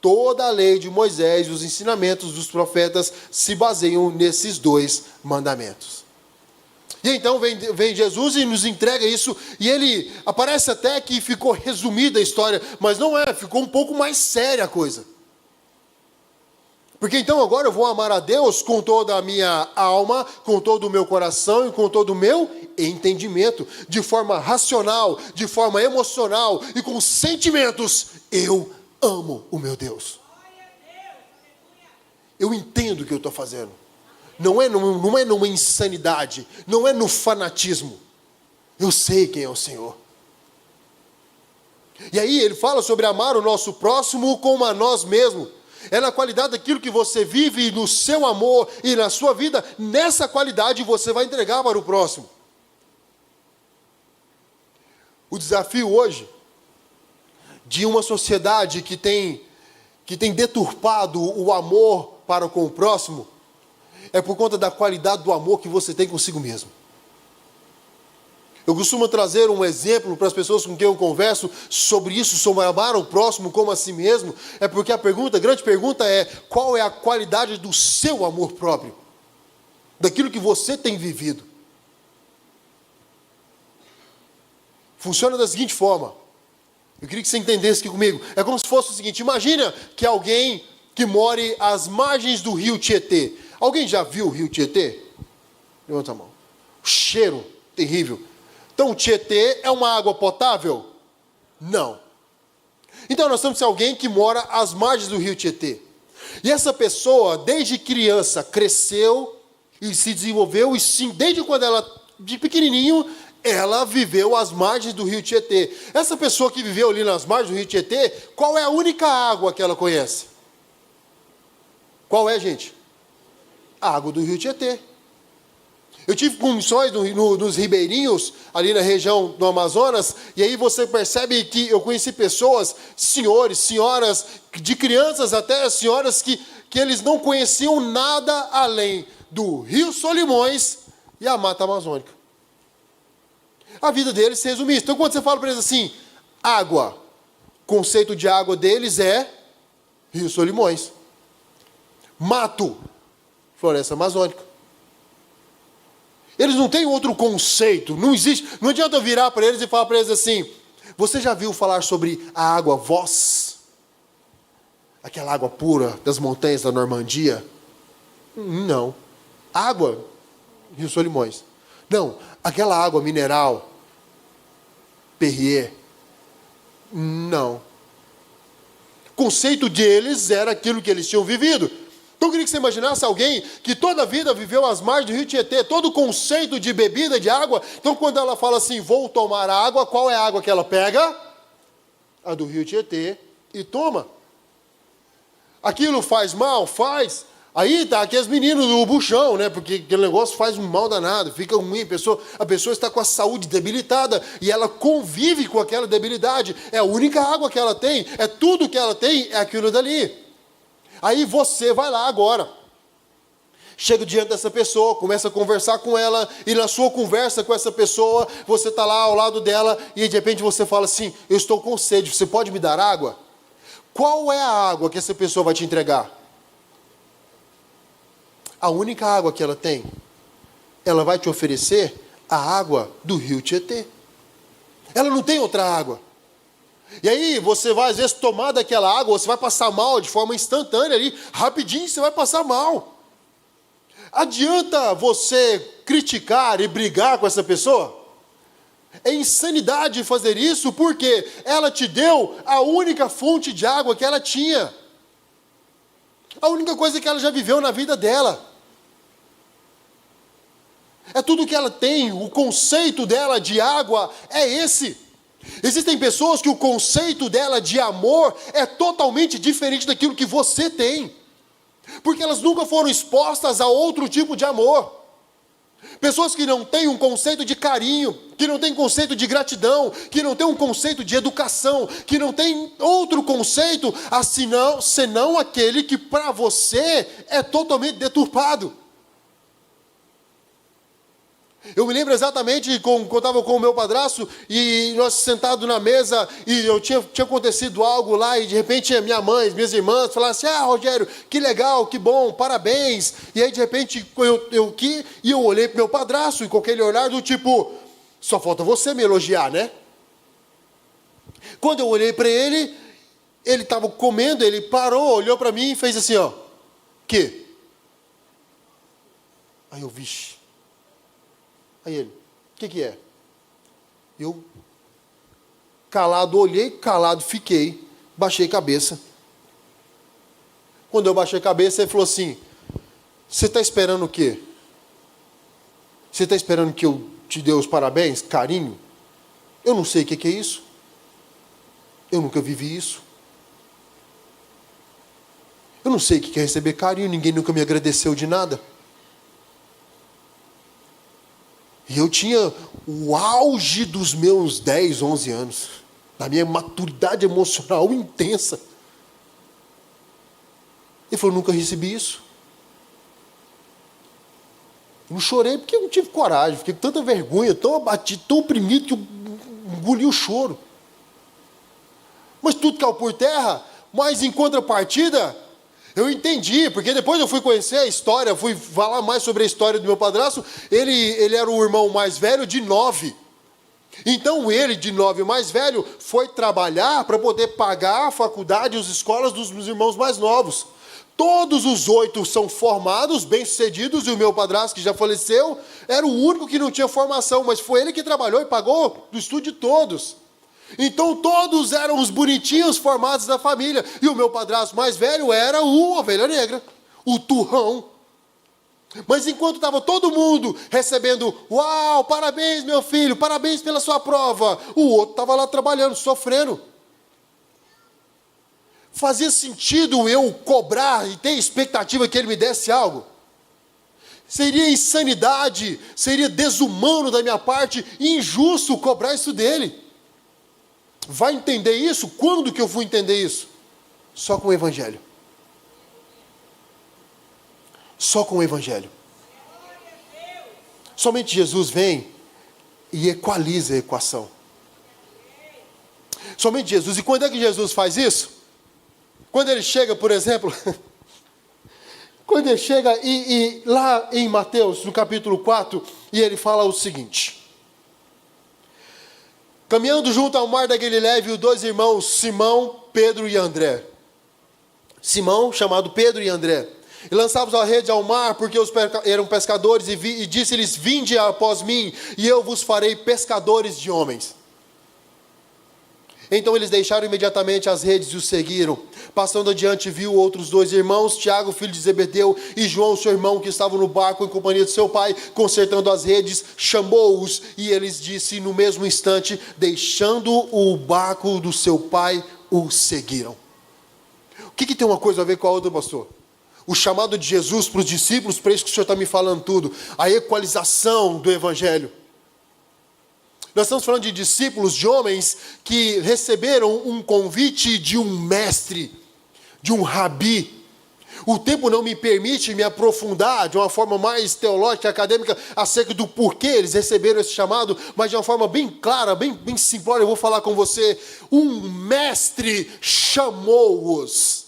Toda a lei de Moisés e os ensinamentos dos profetas se baseiam nesses 2 mandamentos. E então vem Jesus e nos entrega isso. E ele aparece até que ficou resumida a história. Mas não é, ficou um pouco mais séria a coisa. Porque então agora eu vou amar a Deus com toda a minha alma, com todo o meu coração e com todo o meu entendimento. De forma racional, de forma emocional e com sentimentos, eu amo o meu Deus. Eu entendo o que eu estou fazendo. Não é numa insanidade, não é no fanatismo. Eu sei quem é o Senhor. E aí ele fala sobre amar o nosso próximo como a nós mesmos. É na qualidade daquilo que você vive, no seu amor e na sua vida, nessa qualidade você vai entregar para o próximo. O desafio hoje, de uma sociedade que tem deturpado o amor para com o próximo, é por conta da qualidade do amor que você tem consigo mesmo. Eu costumo trazer um exemplo para as pessoas com quem eu converso sobre isso, sobre amar o próximo como a si mesmo. É porque a grande pergunta é: qual é a qualidade do seu amor próprio? Daquilo que você tem vivido. Funciona da seguinte forma. Eu queria que você entendesse aqui comigo. É como se fosse o seguinte: imagina que alguém que more às margens do rio Tietê. Alguém já viu o rio Tietê? Levanta a mão. O cheiro terrível. Então, o Tietê é uma água potável? Não. Então nós temos alguém que mora às margens do rio Tietê. E essa pessoa, desde criança, cresceu e se desenvolveu, e sim, desde quando ela, de pequenininho, ela viveu às margens do rio Tietê. Essa pessoa que viveu ali nas margens do rio Tietê, qual é a única água que ela conhece? Qual é, gente? A água do rio Tietê. Eu tive missões nos ribeirinhos, ali na região do Amazonas, e aí você percebe que eu conheci pessoas, senhores, senhoras, de crianças até senhoras, que eles não conheciam nada além do Rio Solimões e a Mata Amazônica. A vida deles se resume isso. Então, quando você fala para eles assim, água, o conceito de água deles é Rio Solimões. Mato, floresta amazônica. Eles não têm outro conceito, não existe. Não adianta eu virar para eles e falar para eles assim, você já viu falar sobre a água Voss? Aquela água pura das montanhas da Normandia? Não. Água, Rio Solimões. Não, aquela água mineral, Perrier. Não. O conceito deles era aquilo que eles tinham vivido. Então eu queria que você imaginasse alguém que toda a vida viveu às margens do rio Tietê, todo o conceito de bebida, de água. Então quando ela fala assim, vou tomar água, qual é a água que ela pega? A do rio Tietê e toma. Aquilo faz mal? Faz. Aí tá aqueles meninos do buchão, né? Porque aquele negócio faz um mal danado, fica ruim, a pessoa está com a saúde debilitada e ela convive com aquela debilidade. É a única água que ela tem, é tudo que ela tem, é aquilo dali. Aí você vai lá agora, chega diante dessa pessoa, começa a conversar com ela, e na sua conversa com essa pessoa, você está lá ao lado dela, e de repente você fala assim, eu estou com sede, você pode me dar água? Qual é a água que essa pessoa vai te entregar? A única água que ela tem, ela vai te oferecer a água do rio Tietê. Ela não tem outra água. E aí você vai às vezes tomar daquela água, você vai passar mal de forma instantânea ali, rapidinho você vai passar mal. Adianta você criticar e brigar com essa pessoa? É insanidade fazer isso, porque ela te deu a única fonte de água que ela tinha. A única coisa que ela já viveu na vida dela. É tudo que ela tem, o conceito dela de água é esse. Existem pessoas que o conceito dela de amor é totalmente diferente daquilo que você tem. Porque elas nunca foram expostas a outro tipo de amor. Pessoas que não têm um conceito de carinho, que não têm conceito de gratidão, que não têm um conceito de educação, que não têm outro conceito senão aquele que para você é totalmente deturpado. Eu me lembro exatamente quando eu estava com o meu padrasto e nós sentados na mesa e tinha acontecido algo lá e de repente minha mãe, minhas irmãs falaram assim, Rogério, que legal, que bom, parabéns. E aí de repente eu olhei para o meu padrasto e com aquele olhar do tipo, só falta você me elogiar, né? Quando eu olhei para ele estava comendo, ele parou, olhou para mim e fez assim, ó, que? Aí eu, vixe. Aí ele, o que é? Eu, calado olhei, calado fiquei, baixei a cabeça. Quando eu baixei a cabeça, ele falou assim, você está esperando o quê? Você está esperando que eu te dê os parabéns, carinho? Eu não sei o que é isso. Eu nunca vivi isso. Eu não sei o que é receber carinho, ninguém nunca me agradeceu de nada. E eu tinha o auge dos meus 10, 11 anos, da minha maturidade emocional intensa. Ele falou, nunca recebi isso. Eu não chorei porque eu não tive coragem, fiquei com tanta vergonha, tão abatido, tão oprimido que eu engoli o choro. Mas tudo caiu por terra, mas em contrapartida, eu entendi, porque depois eu fui conhecer a história, fui falar mais sobre a história do meu padrasto. Ele era o irmão mais velho de 9. Então ele, de 9 mais velho, foi trabalhar para poder pagar a faculdade e as escolas dos meus irmãos mais novos. Todos os 8 são formados, bem-sucedidos, e o meu padrasto, que já faleceu, era o único que não tinha formação, mas foi ele que trabalhou e pagou o estudo de todos. Então todos eram os bonitinhos formados da família. E o meu padrasto mais velho era o ovelha negra, o turrão. Mas enquanto estava todo mundo recebendo, uau, parabéns meu filho, parabéns pela sua prova, o outro estava lá trabalhando, sofrendo. Fazia sentido eu cobrar e ter expectativa que ele me desse algo? Seria insanidade, seria desumano da minha parte, injusto cobrar isso dele. Vai entender isso? Quando que eu fui entender isso? Só com o Evangelho. Só com o Evangelho. Somente Jesus vem e equaliza a equação. Somente Jesus. E quando é que Jesus faz isso? Quando ele chega, por exemplo, quando ele chega e lá em Mateus, no capítulo 4, e ele fala o seguinte: caminhando junto ao mar da Galileia, viu dois irmãos, Simão, Pedro e André. Simão, chamado Pedro e André. E lançavam a rede ao mar, porque eram pescadores, e disse-lhes: vinde após mim, e eu vos farei pescadores de homens. Então eles deixaram imediatamente as redes e os seguiram. Passando adiante, viu outros dois irmãos, Tiago, filho de Zebedeu, e João, seu irmão, que estavam no barco em companhia de seu pai, consertando as redes, chamou-os, e eles disse no mesmo instante, deixando o barco do seu pai, o seguiram. O que tem uma coisa a ver com a outra, pastor? O chamado de Jesus para os discípulos, para isso que o senhor está me falando tudo, a equalização do Evangelho. Nós estamos falando de discípulos, de homens que receberam um convite de um mestre, de um rabi. O tempo não me permite me aprofundar de uma forma mais teológica, acadêmica, acerca do porquê eles receberam esse chamado, mas de uma forma bem clara, bem simplória, eu vou falar com você. Um mestre chamou-os.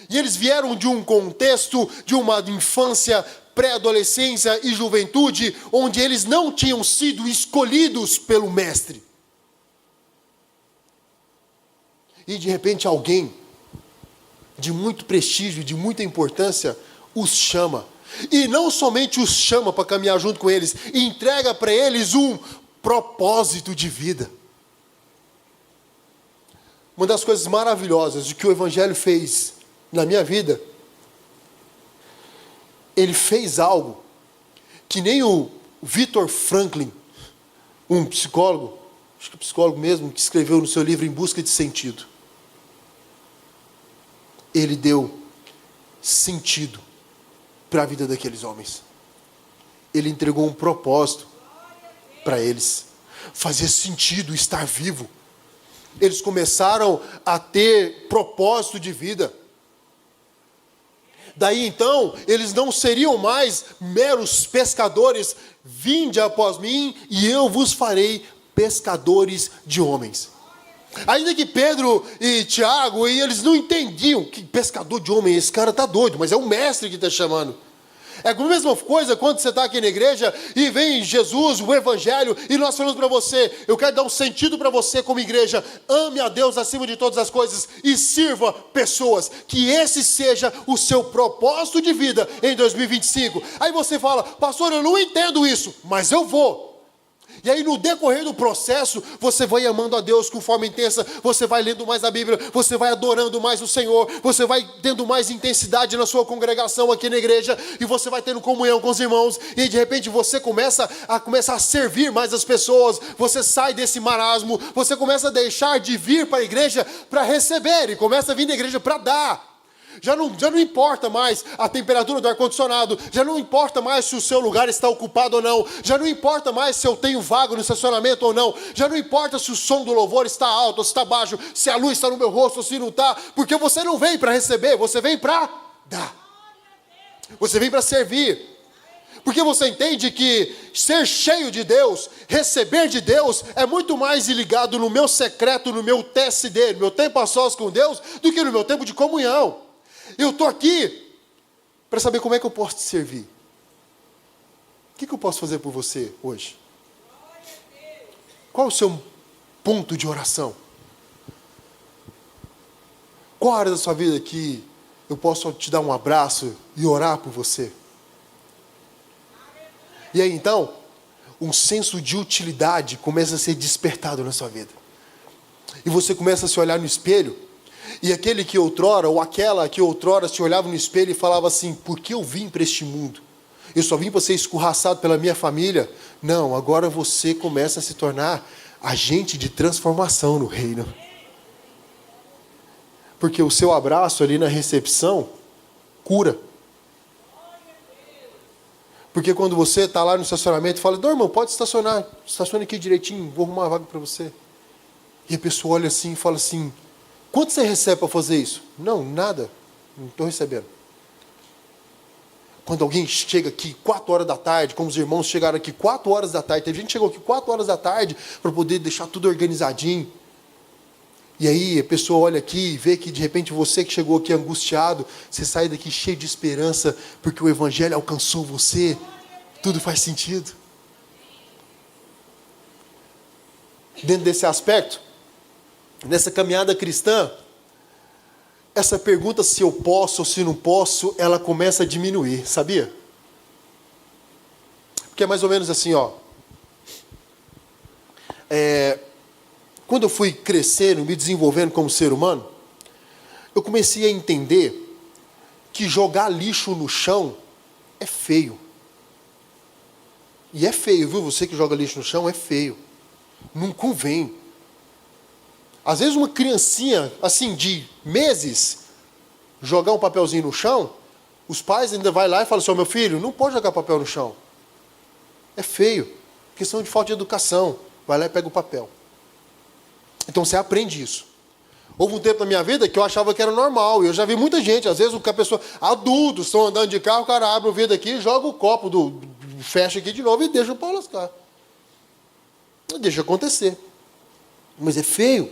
E eles vieram de um contexto, de uma infância, pré-adolescência e juventude, onde eles não tinham sido escolhidos pelo mestre. E de repente alguém de muito prestígio, de muita importância, os chama. E não somente os chama para caminhar junto com eles, entrega para eles um propósito de vida. Uma das coisas maravilhosas de que o Evangelho fez na minha vida, ele fez algo que nem o Viktor Franklin, um psicólogo, acho que é psicólogo mesmo, que escreveu no seu livro Em Busca de Sentido. Ele deu sentido para a vida daqueles homens. Ele entregou um propósito para eles. Fazia sentido estar vivo. Eles começaram a ter propósito de vida. Daí então, eles não seriam mais meros pescadores. Vinde após mim e eu vos farei pescadores de homens. Ainda que Pedro e Tiago, eles não entendiam que pescador de homem, esse cara está doido, mas é o mestre que está chamando. É a mesma coisa quando você está aqui na igreja e vem Jesus, o Evangelho, e nós falamos para você, eu quero dar um sentido para você como igreja, ame a Deus acima de todas as coisas e sirva pessoas, que esse seja o seu propósito de vida em 2025. Aí você fala, pastor, eu não entendo isso, mas eu vou. E aí no decorrer do processo, você vai amando a Deus com forma intensa, você vai lendo mais a Bíblia, você vai adorando mais o Senhor, você vai tendo mais intensidade na sua congregação aqui na igreja, e você vai tendo comunhão com os irmãos, e de repente você começa a servir mais as pessoas, você sai desse marasmo, você começa a deixar de vir para a igreja para receber, e começa a vir na igreja para dar. Já não importa mais a temperatura do ar-condicionado, já não importa mais se o seu lugar está ocupado ou não, já não importa mais se eu tenho vago no estacionamento ou não, já não importa se o som do louvor está alto ou se está baixo, se a luz está no meu rosto ou se não está, porque você não vem para receber, você vem para dar, você vem para servir, porque você entende que ser cheio de Deus, receber de Deus, é muito mais ligado no meu secreto, no meu TSD, no meu tempo a sós com Deus, do que no meu tempo de comunhão. Eu estou aqui para saber como é que eu posso te servir. O que eu posso fazer por você hoje? Qual é o seu ponto de oração? Qual a área da sua vida que eu posso te dar um abraço e orar por você? E aí então, um senso de utilidade começa a ser despertado na sua vida. E você começa a se olhar no espelho, e aquele que outrora, ou aquela que outrora se olhava no espelho e falava assim: por que eu vim para este mundo? Eu só vim para ser escorraçado pela minha família. Não, agora você começa a se tornar agente de transformação no reino. Porque o seu abraço ali na recepção cura. Porque quando você está lá no estacionamento e fala: não, irmão, pode estacionar, estacione aqui direitinho, vou arrumar uma vaga para você. E a pessoa olha assim e fala assim: quanto você recebe para fazer isso? Não, nada, não estou recebendo. Quando alguém chega aqui 4 horas da tarde, como os irmãos chegaram aqui 4 horas da tarde, teve gente que chegou aqui 4 horas da tarde para poder deixar tudo organizadinho. E aí a pessoa olha aqui e vê que de repente você que chegou aqui angustiado, você sai daqui cheio de esperança, porque o Evangelho alcançou você, tudo faz sentido. Dentro desse aspecto, nessa caminhada cristã, essa pergunta se eu posso ou se não posso, ela começa a diminuir, sabia? Porque é mais ou menos assim, ó. Quando eu fui crescendo, me desenvolvendo como ser humano, eu comecei a entender que jogar lixo no chão é feio. E é feio, viu? Você que joga lixo no chão é feio. Não convém. Às vezes uma criancinha, assim, de meses, jogar um papelzinho no chão, os pais ainda vão lá e falam assim: meu filho, não pode jogar papel no chão. É feio. Questão de falta de educação. Vai lá e pega o papel. Então você aprende isso. Houve um tempo na minha vida que eu achava que era normal. Eu já vi muita gente, às vezes a pessoa, adultos, estão andando de carro, o cara abre o vidro aqui, joga o copo, fecha aqui de novo e deixa o pau lascar. Deixa acontecer. Mas é feio.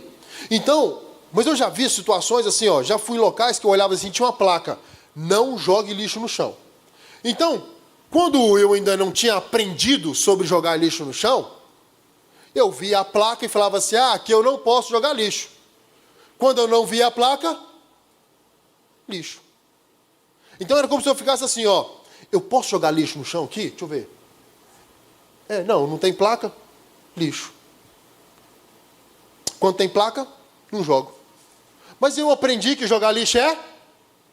Então, mas eu já vi situações assim, ó, já fui em locais que eu olhava assim, tinha uma placa: não jogue lixo no chão. Então, quando eu ainda não tinha aprendido sobre jogar lixo no chão, eu via a placa e falava assim: aqui eu não posso jogar lixo. Quando eu não via a placa, lixo. Então era como se eu ficasse assim, ó: eu posso jogar lixo no chão aqui? Deixa eu ver. Não tem placa, lixo. Quando tem placa, não jogo. Mas eu aprendi que jogar lixo é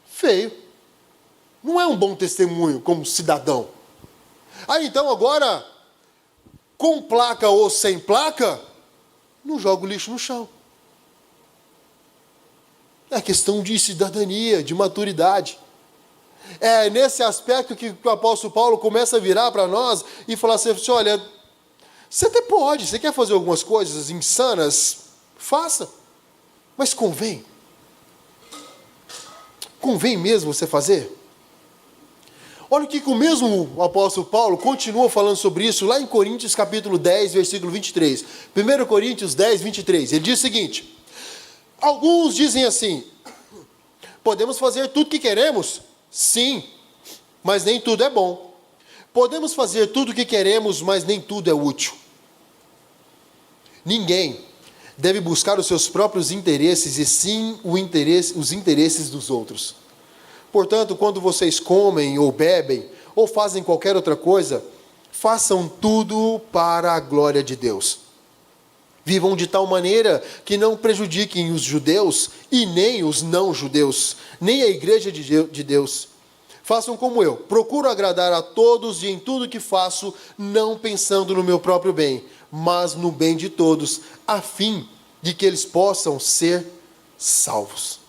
feio. Não é um bom testemunho como cidadão. Aí então agora, com placa ou sem placa, não jogo lixo no chão. É questão de cidadania, de maturidade. É nesse aspecto que o apóstolo Paulo começa a virar para nós e falar assim: olha, você até pode, você quer fazer algumas coisas insanas, faça, mas convém. Convém mesmo você fazer? Olha o que o mesmo apóstolo Paulo continua falando sobre isso lá em Coríntios capítulo 10, versículo 23. 1 Coríntios 10, 23. Ele diz o seguinte: alguns dizem assim: podemos fazer tudo que queremos? Sim, mas nem tudo é bom. Podemos fazer tudo o que queremos, mas nem tudo é útil. Ninguém deve buscar os seus próprios interesses, e sim os interesses dos outros. Portanto, quando vocês comem ou bebem, ou fazem qualquer outra coisa, façam tudo para a glória de Deus. Vivam de tal maneira que não prejudiquem os judeus e nem os não-judeus, nem a igreja de Deus. Façam como eu, procuro agradar a todos e em tudo que faço, não pensando no meu próprio bem, mas no bem de todos, a fim de que eles possam ser salvos.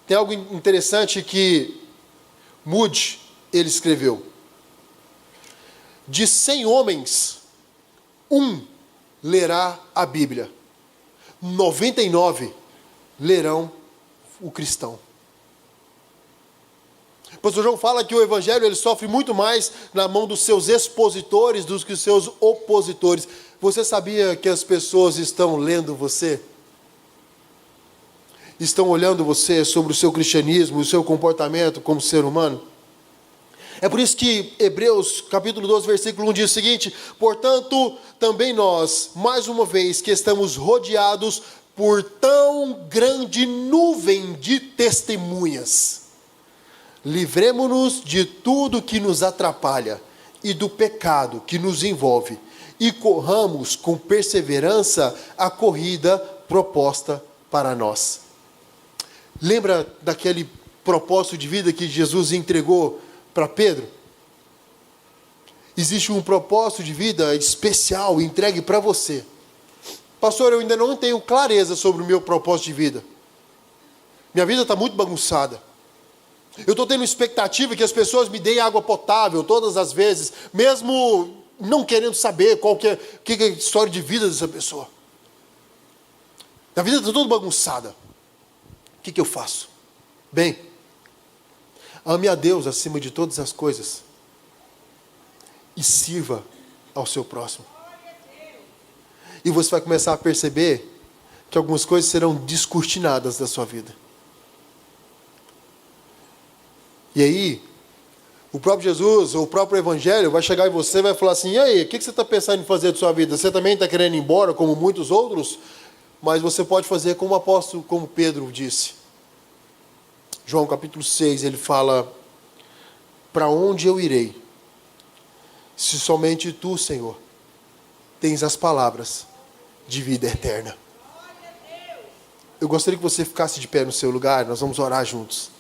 Tem algo interessante que Moody, ele escreveu. De 100 homens, um lerá a Bíblia. 99 lerão o cristão. O pastor João fala que o evangelho ele sofre muito mais na mão dos seus expositores do que os seus opositores. Você sabia que as pessoas estão lendo você? Estão olhando você sobre o seu cristianismo, o seu comportamento como ser humano? É por isso que Hebreus capítulo 12, versículo 1 diz o seguinte: portanto, também nós, mais uma vez que estamos rodeados por tão grande nuvem de testemunhas, livremo-nos de tudo que nos atrapalha e do pecado que nos envolve, e corramos com perseverança a corrida proposta para nós. Lembra daquele propósito de vida que Jesus entregou para Pedro? Existe um propósito de vida especial entregue para você. Pastor, eu ainda não tenho clareza sobre o meu propósito de vida. Minha vida está muito bagunçada. Eu estou tendo expectativa que as pessoas me deem água potável todas as vezes, mesmo não querendo saber qual que é a história de vida dessa pessoa. A vida está toda bagunçada. O que eu faço? Bem, ame a Deus acima de todas as coisas e sirva ao seu próximo. E você vai começar a perceber que algumas coisas serão descortinadas da sua vida. E aí, o próprio Jesus, ou o próprio Evangelho, vai chegar em você e vai falar assim: e aí, o que você está pensando em fazer da sua vida? Você também está querendo ir embora, como muitos outros? Mas você pode fazer como o apóstolo, como Pedro disse. João capítulo 6, ele fala: para onde eu irei? Se somente tu, Senhor, tens as palavras de vida eterna. Eu gostaria que você ficasse de pé no seu lugar, nós vamos orar juntos.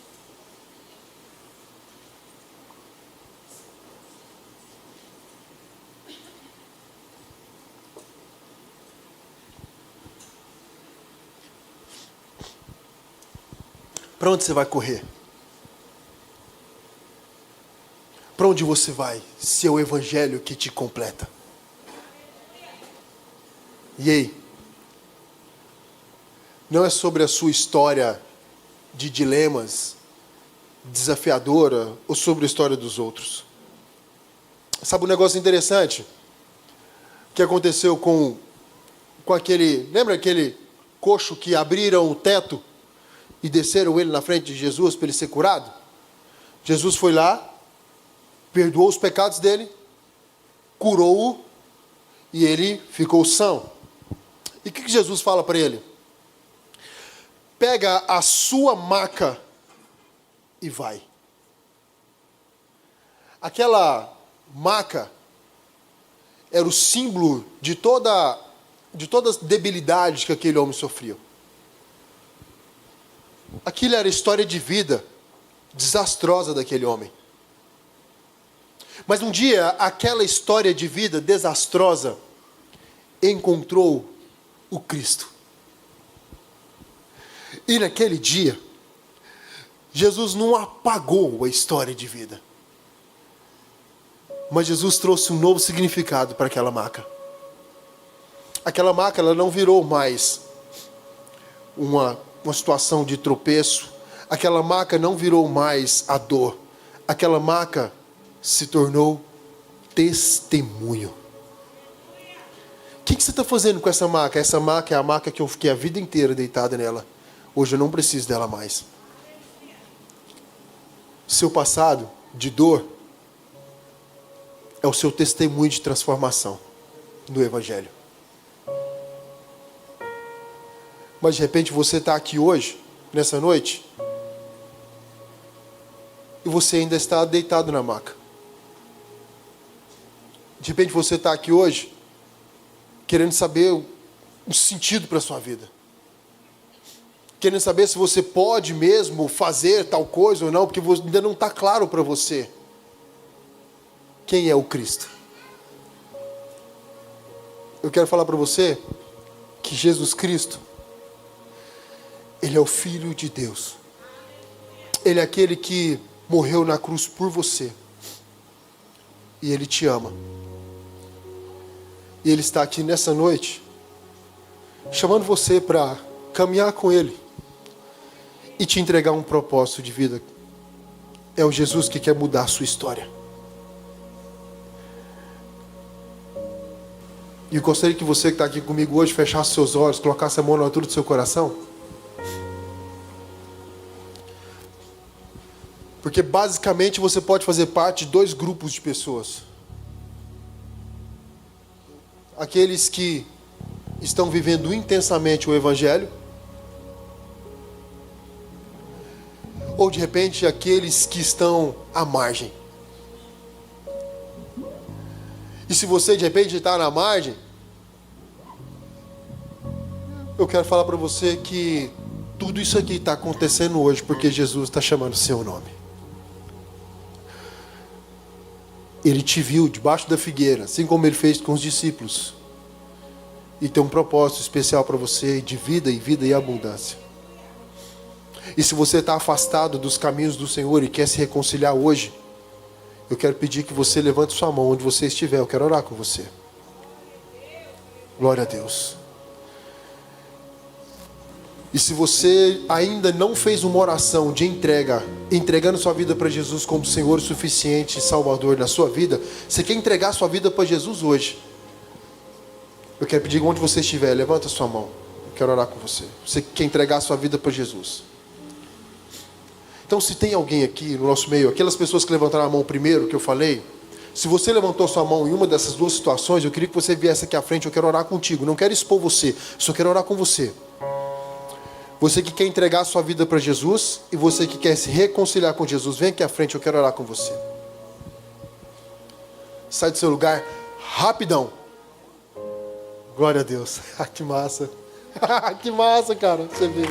Para onde você vai correr? Para onde você vai, se é o Evangelho que te completa? E aí? Não é sobre a sua história de dilemas, desafiadora, ou sobre a história dos outros. Sabe um negócio interessante? Que aconteceu com aquele... Lembra aquele coxo que abriram o teto e desceram ele na frente de Jesus para ele ser curado? Jesus foi lá, perdoou os pecados dele, curou-o e ele ficou são. E o que Jesus fala para ele? Pega a sua maca e vai. Aquela maca era o símbolo de todas as debilidades que aquele homem sofria. Aquilo era a história de vida desastrosa daquele homem. Mas um dia, aquela história de vida desastrosa encontrou o Cristo. E naquele dia, Jesus não apagou a história de vida. Mas Jesus trouxe um novo significado para aquela maca. Aquela maca, ela não virou mais uma situação de tropeço. Aquela maca não virou mais a dor. Aquela maca se tornou testemunho. O que você está fazendo com essa maca? Essa maca é a maca que eu fiquei a vida inteira deitada nela. Hoje eu não preciso dela mais. Seu passado de dor é o seu testemunho de transformação no Evangelho. Mas de repente você está aqui hoje, nessa noite, e você ainda está deitado na maca. De repente você está aqui hoje, querendo saber o sentido para a sua vida. Querendo saber se você pode mesmo fazer tal coisa ou não, porque ainda não está claro para você quem é o Cristo. Eu quero falar para você que Jesus Cristo, Ele é o Filho de Deus. Ele é aquele que morreu na cruz por você. E Ele te ama. E Ele está aqui nessa noite, chamando você para caminhar com Ele e te entregar um propósito de vida. É o Jesus que quer mudar a sua história. E eu gostaria que você que está aqui comigo hoje fechasse seus olhos, colocasse a mão na altura do seu coração. Porque basicamente você pode fazer parte de dois grupos de pessoas. Aqueles que estão vivendo intensamente o Evangelho, ou de repente aqueles que estão à margem. E se você de repente está na margem, eu quero falar para você que tudo isso aqui está acontecendo hoje porque Jesus está chamando o seu nome. Ele te viu debaixo da figueira, assim como ele fez com os discípulos. E tem um propósito especial para você de vida e abundância. E se você está afastado dos caminhos do Senhor e quer se reconciliar hoje, eu quero pedir que você levante sua mão onde você estiver. Eu quero orar com você. Glória a Deus. E se você ainda não fez uma oração de entrega, entregando sua vida para Jesus como Senhor suficiente e Salvador da sua vida, você quer entregar sua vida para Jesus hoje, eu quero pedir que onde você estiver, levanta sua mão. Eu quero orar com você. Você quer entregar sua vida para Jesus. Então, se tem alguém aqui no nosso meio, aquelas pessoas que levantaram a mão primeiro, que eu falei, se você levantou sua mão em uma dessas duas situações, eu queria que você viesse aqui à frente, eu quero orar contigo. Não quero expor você, só quero orar com você. Você que quer entregar sua vida para Jesus e você que quer se reconciliar com Jesus, vem aqui à frente, eu quero orar com você. Sai do seu lugar, rapidão. Glória a Deus. Que massa. Que massa, cara. Você vê.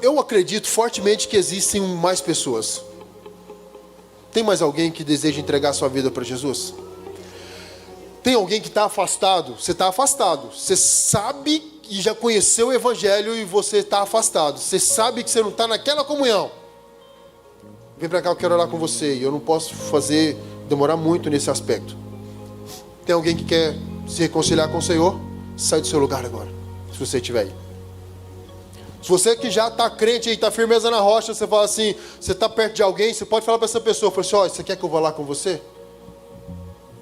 Eu acredito fortemente que existem mais pessoas. Tem mais alguém que deseja entregar sua vida para Jesus? Tem alguém que está afastado? Você está afastado. Você sabe e já conheceu o Evangelho e você está afastado. Você sabe que você não está naquela comunhão. Vem para cá, eu quero orar com você. E eu não posso demorar muito nesse aspecto. Tem alguém que quer se reconciliar com o Senhor? Sai do seu lugar agora, se você estiver aí. Se você que já está crente e está firmeza na rocha, você fala assim, você está perto de alguém, você pode falar para essa pessoa, fala assim, ó, você quer que eu vá lá com você?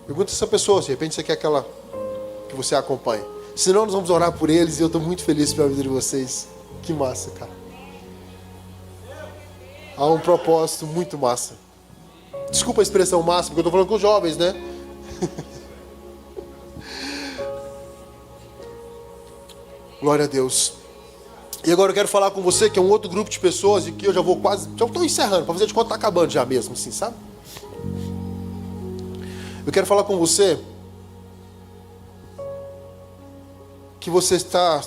Pergunta essa pessoa, de repente você quer que você acompanhe. Senão nós vamos orar por eles e eu estou muito feliz pela vida de vocês. Que massa, cara. Há um propósito muito massa. Desculpa a expressão massa, porque eu estou falando com os jovens, né? Glória a Deus. E agora eu quero falar com você, que é um outro grupo de pessoas, e que eu já estou encerrando, para fazer de conta que está acabando já mesmo, assim, sabe? Eu quero falar com você que você está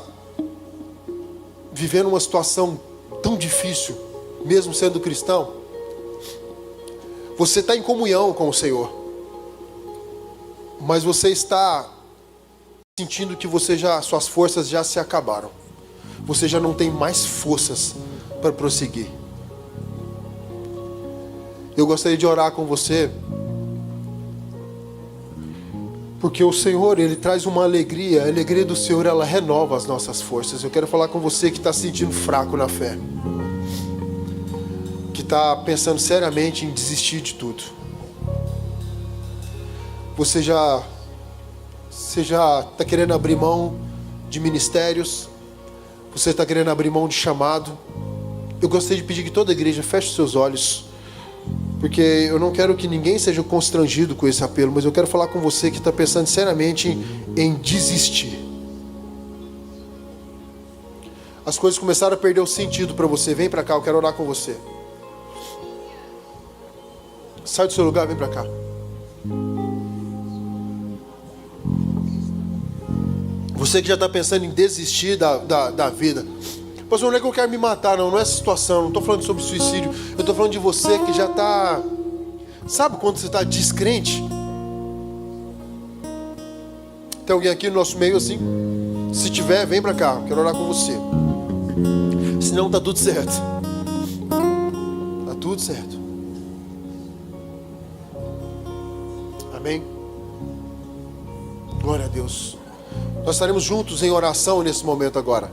vivendo uma situação tão difícil, mesmo sendo cristão. Você está em comunhão com o Senhor, mas você está sentindo que suas forças já se acabaram. Você já não tem mais forças para prosseguir. Eu gostaria de orar com você, porque o Senhor, Ele traz uma alegria. A alegria do Senhor, ela renova as nossas forças. Eu quero falar com você que está se sentindo fraco na fé, que está pensando seriamente em desistir de tudo. Você já está querendo abrir mão de ministérios. Você está querendo abrir mão de chamado. Eu gostaria de pedir que toda a igreja feche os seus olhos, porque eu não quero que ninguém seja constrangido com esse apelo, mas eu quero falar com você que está pensando seriamente em desistir. As coisas começaram a perder o sentido para você. Vem para cá, eu quero orar com você. Sai do seu lugar, vem para cá. Você que já está pensando em desistir da vida. Pastor, não é que eu quero me matar, não é essa situação. Não estou falando sobre suicídio. Eu estou falando de você que já está... Sabe quando você está descrente? Tem alguém aqui no nosso meio assim? Se tiver, vem para cá, eu quero orar com você. Senão está tudo certo. Está tudo certo. Amém? Glória a Deus. Nós estaremos juntos em oração nesse momento agora.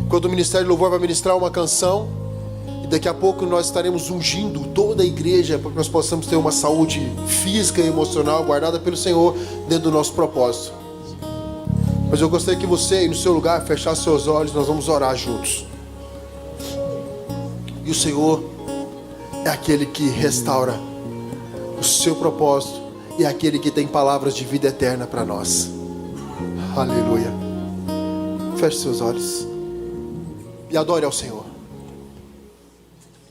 Quando o Ministério de Louvor vai ministrar uma canção, e daqui a pouco nós estaremos ungindo toda a igreja para que nós possamos ter uma saúde física e emocional guardada pelo Senhor dentro do nosso propósito. Mas eu gostaria que você aí no seu lugar fechasse seus olhos, nós vamos orar juntos. E o Senhor é aquele que restaura o seu propósito e é aquele que tem palavras de vida eterna para nós. Aleluia. Feche seus olhos e adore ao Senhor.